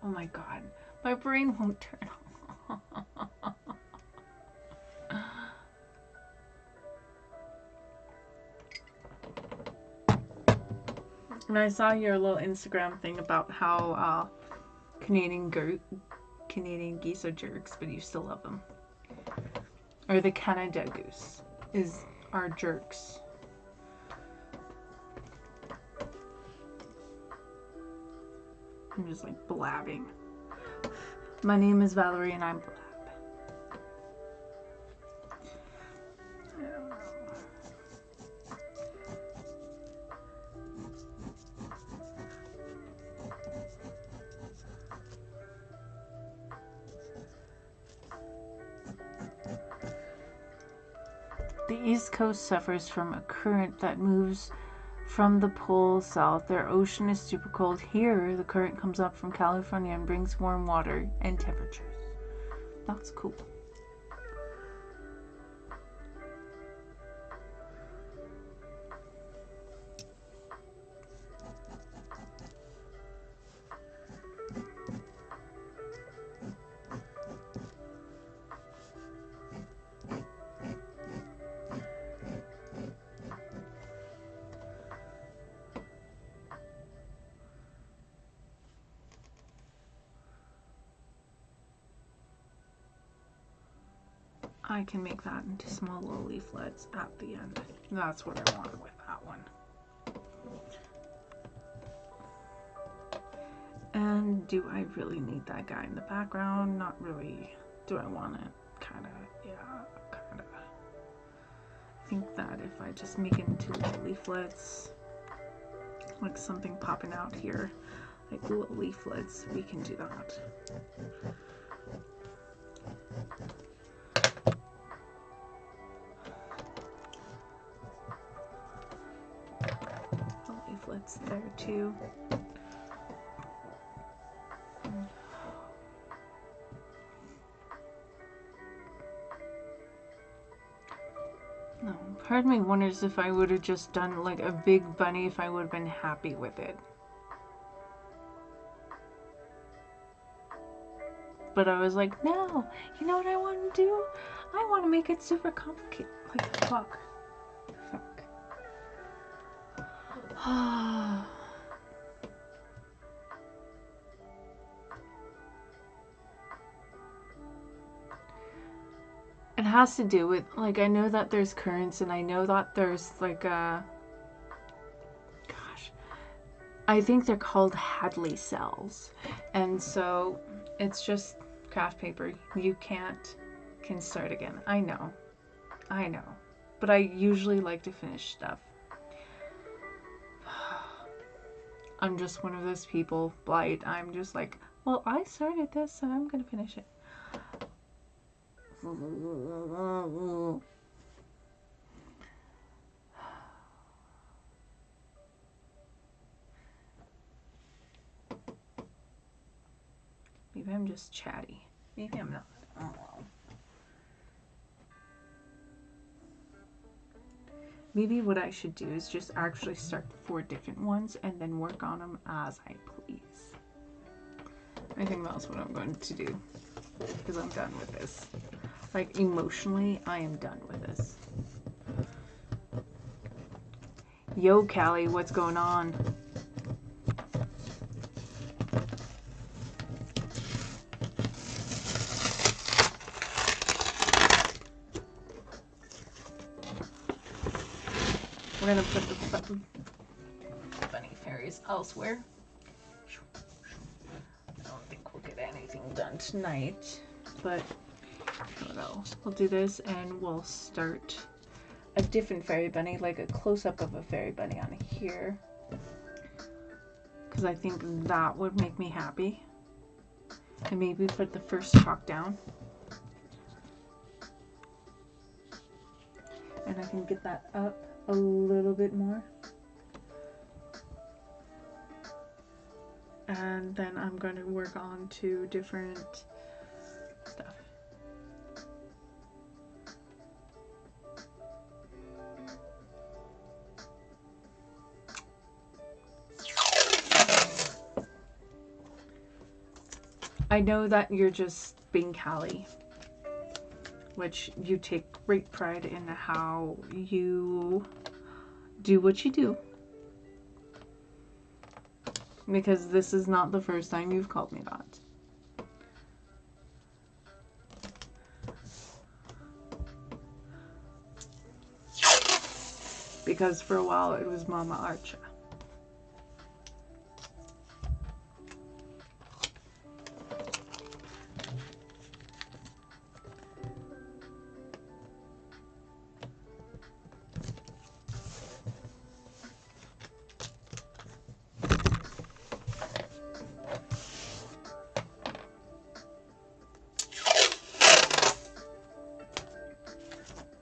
oh my god, my brain won't turn on. And I saw your little Instagram thing about how Canadian geese are jerks, but you still love them. Or the Canada goose are jerks. I'm just like blabbing. My name is Valerie and I'm blab. The East Coast suffers from a current that moves from the pole south. Their ocean is super cold. Here, the current comes up from California and brings warm water and temperatures. That's cool. I can make that into small little leaflets at the end. That's what I want with that one. And do I really need that guy in the background? Not really. Do I want it? Kinda, yeah, kinda. I think that if I just make it into little leaflets, like something popping out here, like little leaflets, we can do that. Leaflets there too. No, part of me wonders if I would have just done like a big bunny, if I would have been happy with it. But I was like, no, you know what I want to do? I want to make it super complicated. Like, fuck. It has to do with, like, I know that there's currents, and I know that there's, like, I think they're called Hadley cells. And so it's just craft paper. You can't can start again. I know. But I usually like to finish stuff. I'm just one of those people, Blight. I'm just like, well, I started this, so I'm gonna finish it. Maybe I'm just chatty. Maybe I'm not. I don't know. Maybe what I should do is just actually start 4 different ones and then work on them as I please. I think that's what I'm going to do, because I'm done with this. Like, emotionally, I am done with this. Yo, Callie, what's going on? We're gonna put the bunny fairies elsewhere. I don't think we'll get anything done tonight, but we'll do this and we'll start a different fairy bunny, like a close-up of a fairy bunny on here, because I think that would make me happy. And maybe put the first chalk down, and I can get that up a little bit more. And then I'm going to work on 2 different stuff. I know that you're just being Callie, which you take great pride in how you do what you do. Because this is not the first time you've called me that. Because for a while it was Mama Archa.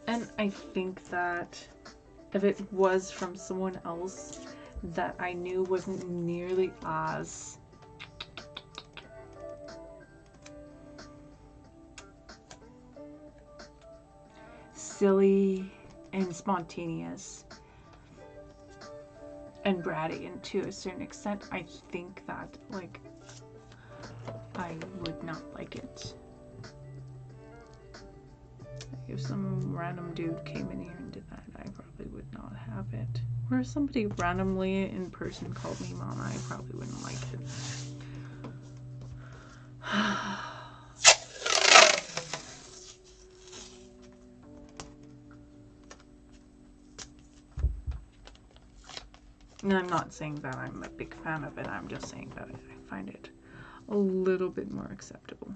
And I think that if it was from someone else that I knew wasn't nearly as silly and spontaneous and bratty, and to a certain extent, I think that, like, I would not like it. If some random dude came in here and did that, I probably would not have it. Or if somebody randomly in person called me Mama, I probably wouldn't like it. And I'm not saying that I'm a big fan of it, I'm just saying that I find it a little bit more acceptable.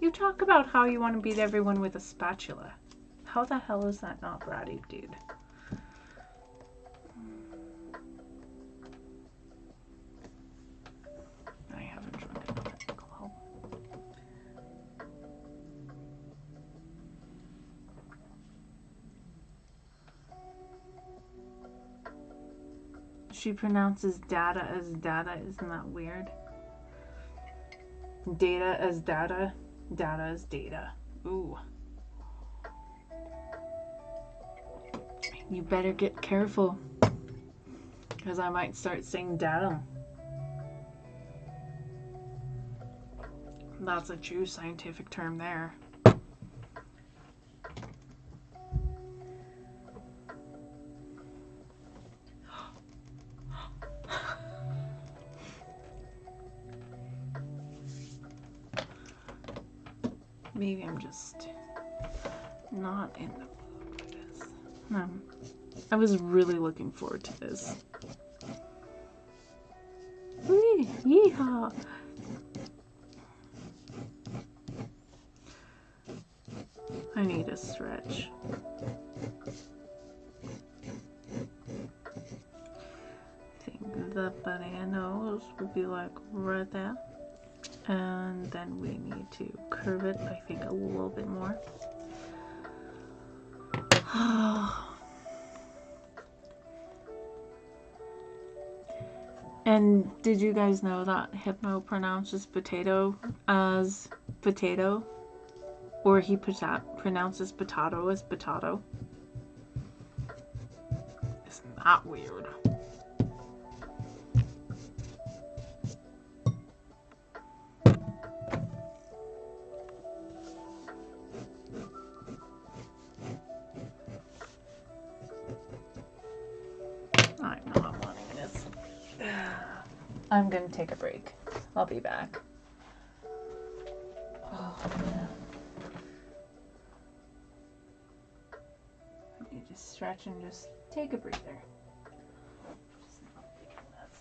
You talk about how you want to beat everyone with a spatula. How the hell is that not bratty, dude? I haven't drunk enough alcohol. She pronounces data as data, isn't that weird? Data as data. Data as data. Ooh. You better get careful, because I might start saying datum. That's a true scientific term there. Maybe I'm just not in the mood for this. No. I was really looking forward to this. Whee! Yeehaw! I need a stretch. I think the bananas would be like right there. And then we need to curve it, I think, a little bit more. And did you guys know that Hypno pronounces potato as potato? Or he pronounces potato as potato? Isn't that weird? I'm not wanting this. I'm gonna take a break. I'll be back. Oh, man. I need to stretch and just take a breather. Just not making this.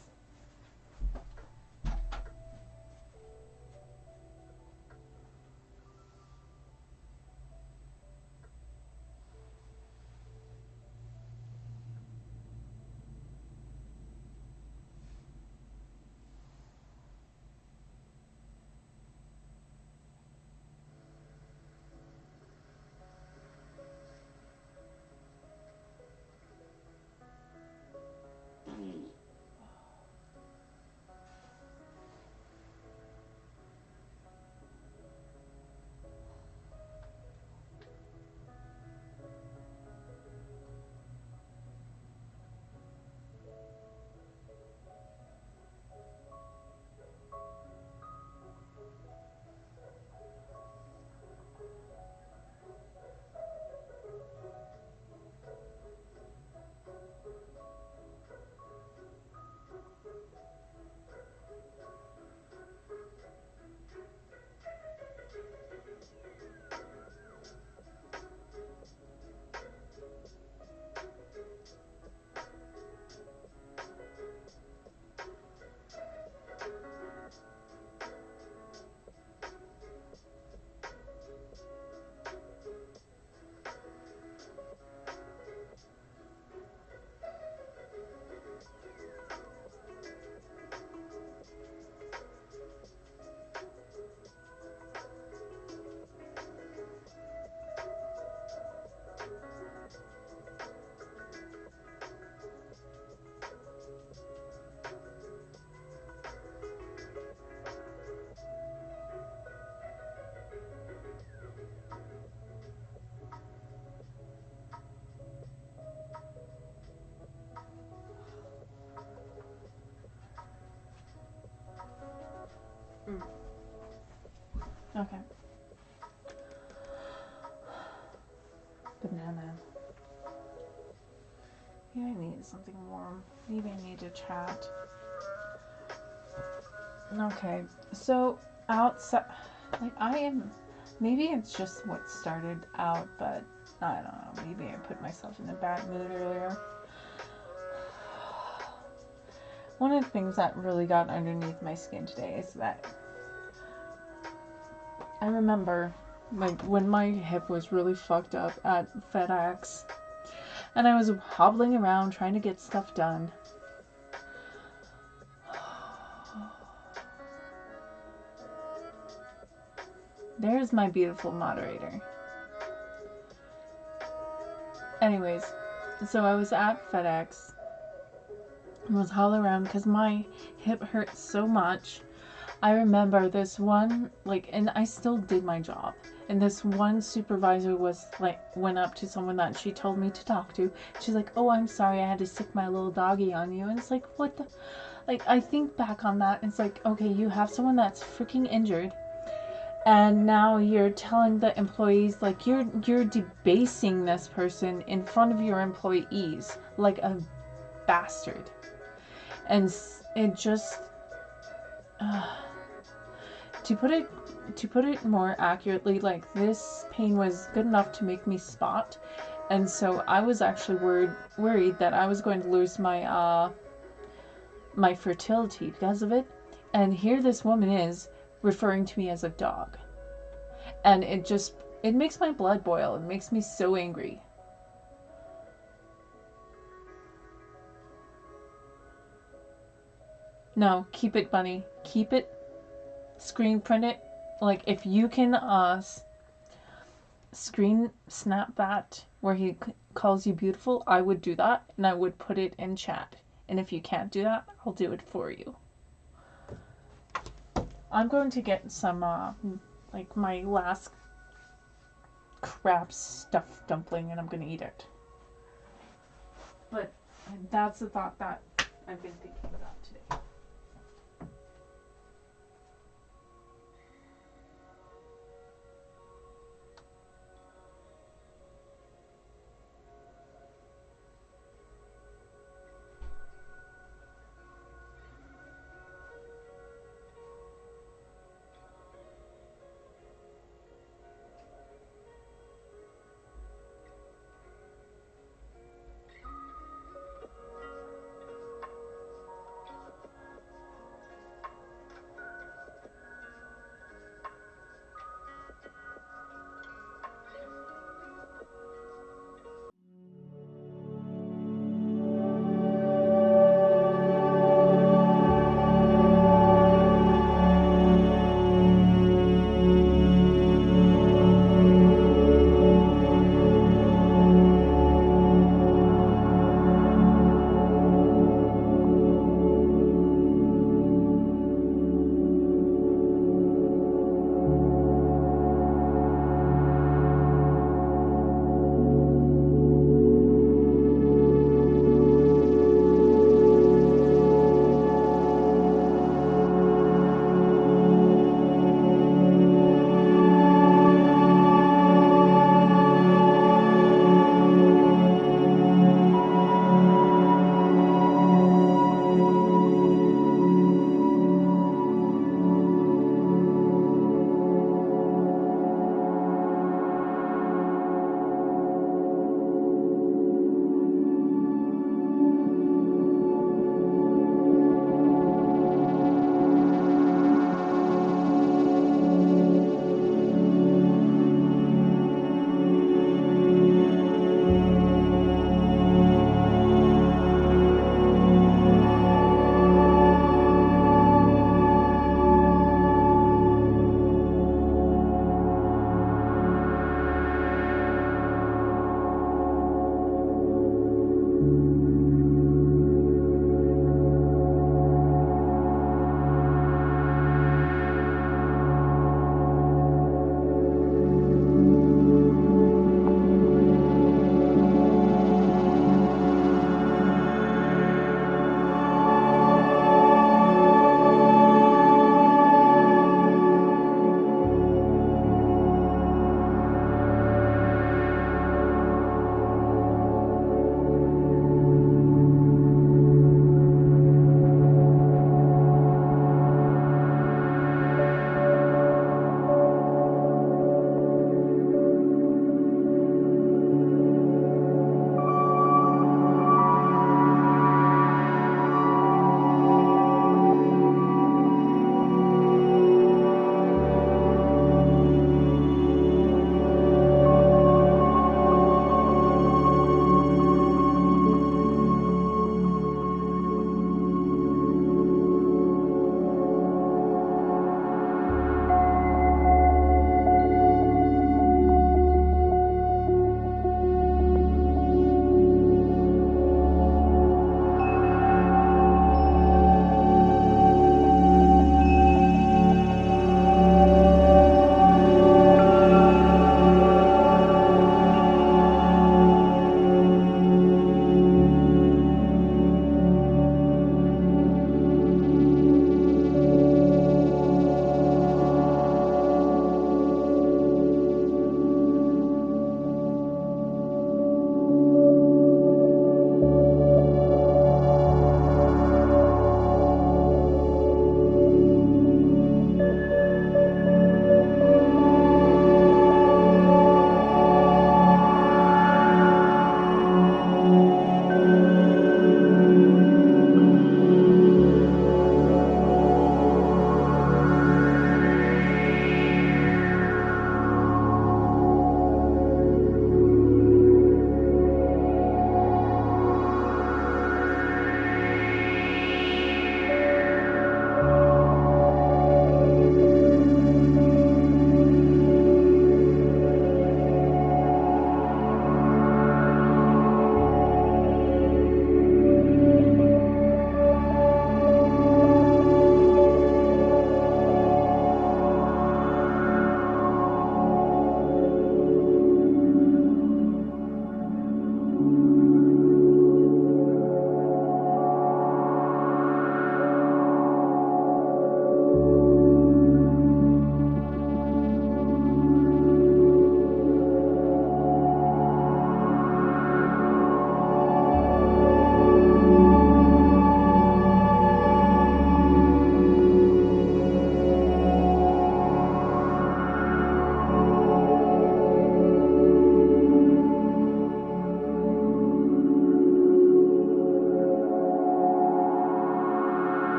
Okay. Banana. Yeah, I need something warm. Maybe I need to chat. Okay, so outside, like I am, maybe it's just what started out, but I don't know. Maybe I put myself in a bad mood earlier. One of the things that really got underneath my skin today is that I remember like when my hip was really fucked up at FedEx and I was hobbling around trying to get stuff done. There's my beautiful moderator. Anyways, so I was at FedEx and was hobbling around because my hip hurt so much. I remember this one, like, and I still did my job. And this one supervisor was like, went up to someone that she told me to talk to. She's like, "Oh, I'm sorry, I had to sick my little doggy on you." And it's like, what the? Like, I think back on that, and it's like, okay, you have someone that's freaking injured, and now you're telling the employees, like, you're debasing this person in front of your employees like a bastard. And it just. To put it more accurately, like, this pain was good enough to make me spot, and so I was actually worried that I was going to lose my fertility because of it. And here this woman is referring to me as a dog, and it makes my blood boil. It makes me so angry. No, keep it, bunny. Keep it. Screen print it. Like, if you can screen snap that where he calls you beautiful, I would do that, and I would put it in chat. And if you can't do that, I'll do it for you. I'm going to get some like, my last crab stuffed dumpling, and I'm going to eat it. But that's the thought that I've been thinking about today.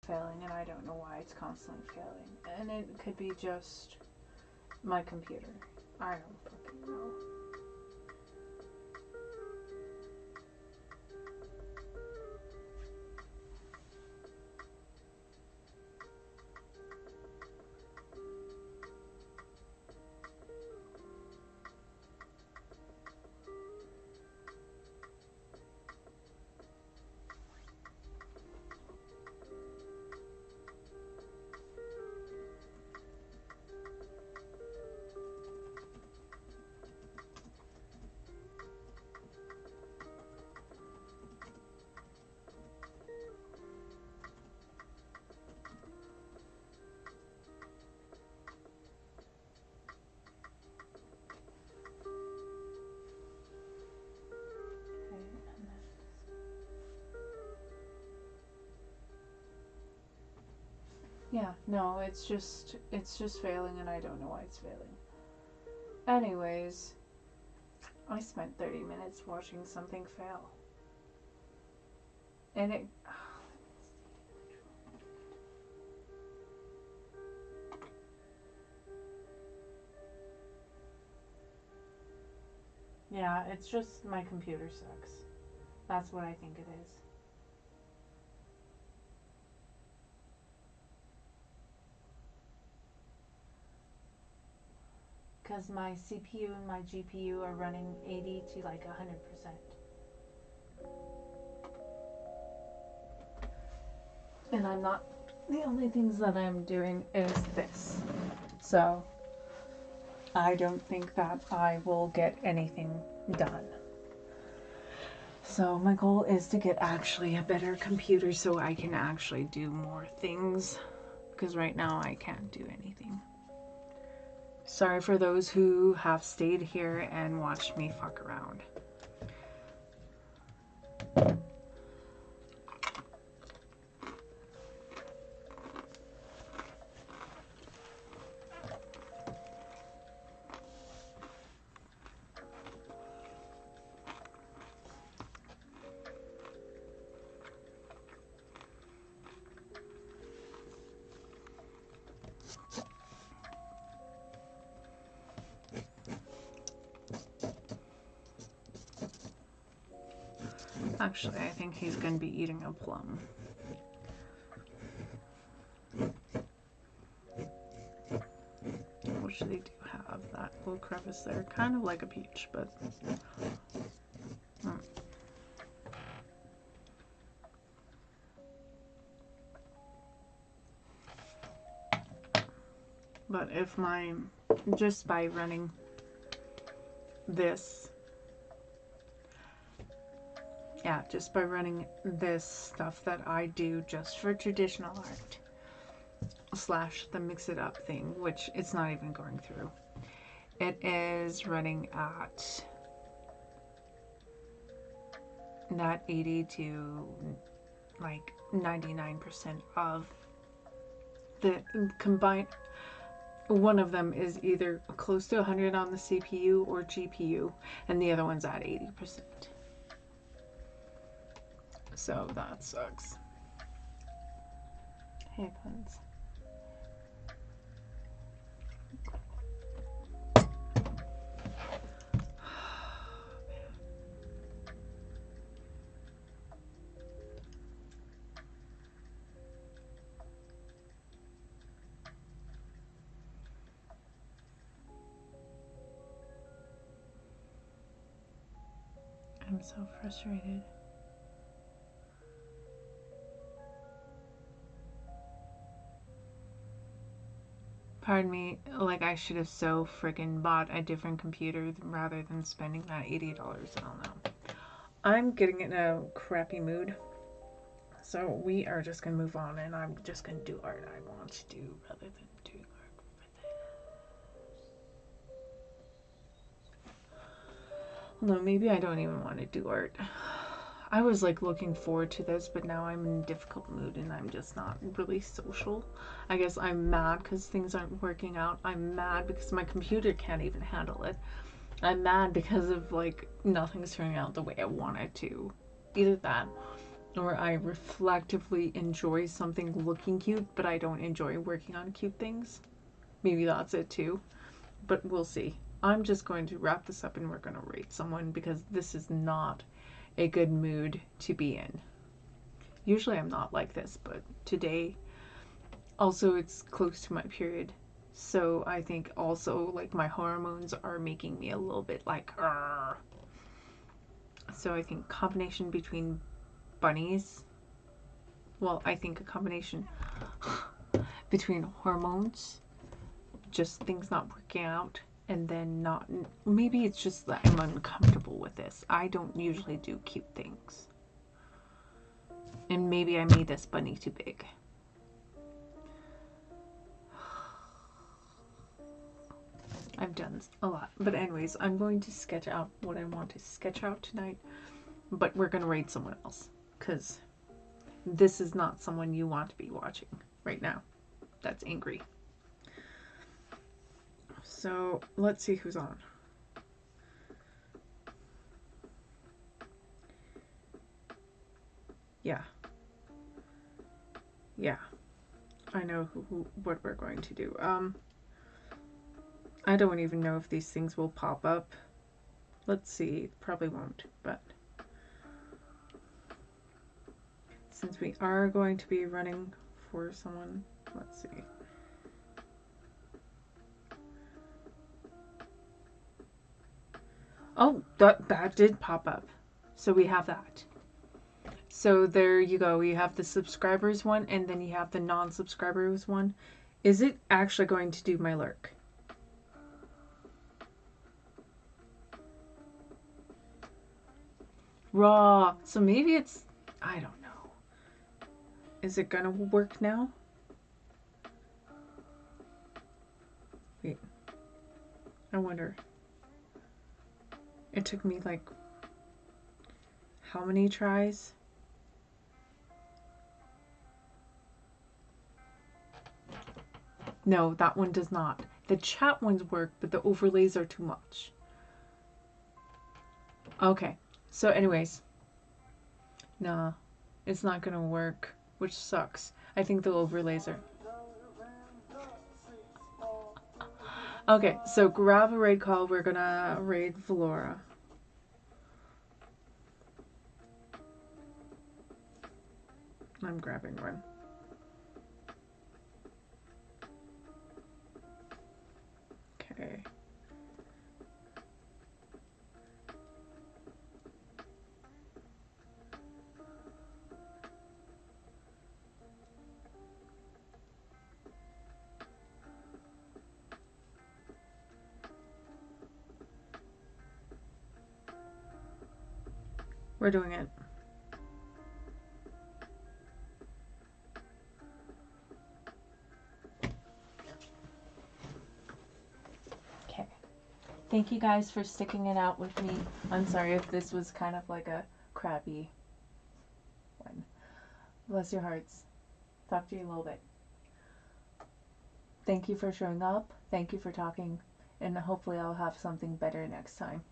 failing, and I don't know why it's constantly failing. And it could be just my computer. I don't fucking know. Yeah, no, it's just failing, and I don't know why it's failing. Anyways, I spent 30 minutes watching something fail. And it... Yeah, it's just my computer sucks. That's what I think it is. Because my CPU and my GPU are running 80 to like 100%. And I'm not... The only things that I'm doing is this. So, I don't think that I will get anything done. So, my goal is to get actually a better computer so I can actually do more things. Because right now I can't do anything. Sorry for those who have stayed here and watched me fuck around. Actually, I think he's going to be eating a plum. Which they do have that little crevice there. Kind of like a peach, but... But if just by running this... Yeah, just by running this stuff that I do just for traditional art, / the mix it up thing, which it's not even going through. It is running at that 80 to like 99% of the combined. One of them is either close to 100 on the CPU or GPU, and the other one's at 80%. So that sucks. Hey, puns. I'm so frustrated. Pardon me, like I should have so freaking bought a different computer rather than spending that $80. I don't know. I'm getting in a crappy mood. So we are just going to move on, and I'm just going to do art I want to do rather than doing art for this. No, maybe I don't even want to do art. I was like looking forward to this, but now I'm in a difficult mood and I'm just not really social. I guess I'm mad because things aren't working out. I'm mad because my computer can't even handle it. I'm mad because of like nothing's turning out the way I want it to. Either that, or I reflectively enjoy something looking cute, but I don't enjoy working on cute things. Maybe that's it too, but we'll see. I'm just going to wrap this up and we're going to rate someone because this is not a good mood to be in. Usually I'm not like this, but today, also it's close to my period. So I think also like my hormones are making me a little bit like, Arr. So I think combination between bunnies, well, I think a combination between hormones, just things not working out, and then not, maybe it's just that I'm uncomfortable with this. I don't usually do cute things. And maybe I made this bunny too big. I've done a lot. But anyways, I'm going to sketch out what I want to sketch out tonight. But we're going to rate someone else. Because this is not someone you want to be watching right now. That's angry. So let's see who's on. Yeah. Yeah. I know what we're going to do. I don't even know if these things will pop up. Let's see. Probably won't, but since we are going to be running for someone, let's see. Oh, that did pop up. So we have that. So there you go. You have the subscribers one and then you have the non-subscribers one. Is it actually going to do my lurk? Raw. So maybe it's, I don't know. Is it gonna work now? Wait. I wonder. It took me like how many tries? No, that one does not. The chat ones work, but the overlays are too much. Okay. So anyways. Nah. It's not gonna work, which sucks. I think the overlays are... Okay, so grab a raid call. We're gonna raid Valora. I'm grabbing one. Okay. We're doing it. Okay. Thank you guys for sticking it out with me. I'm sorry if this was kind of like a crappy one. Bless your hearts. Talk to you a little bit. Thank you for showing up. Thank you for talking. And hopefully I'll have something better next time.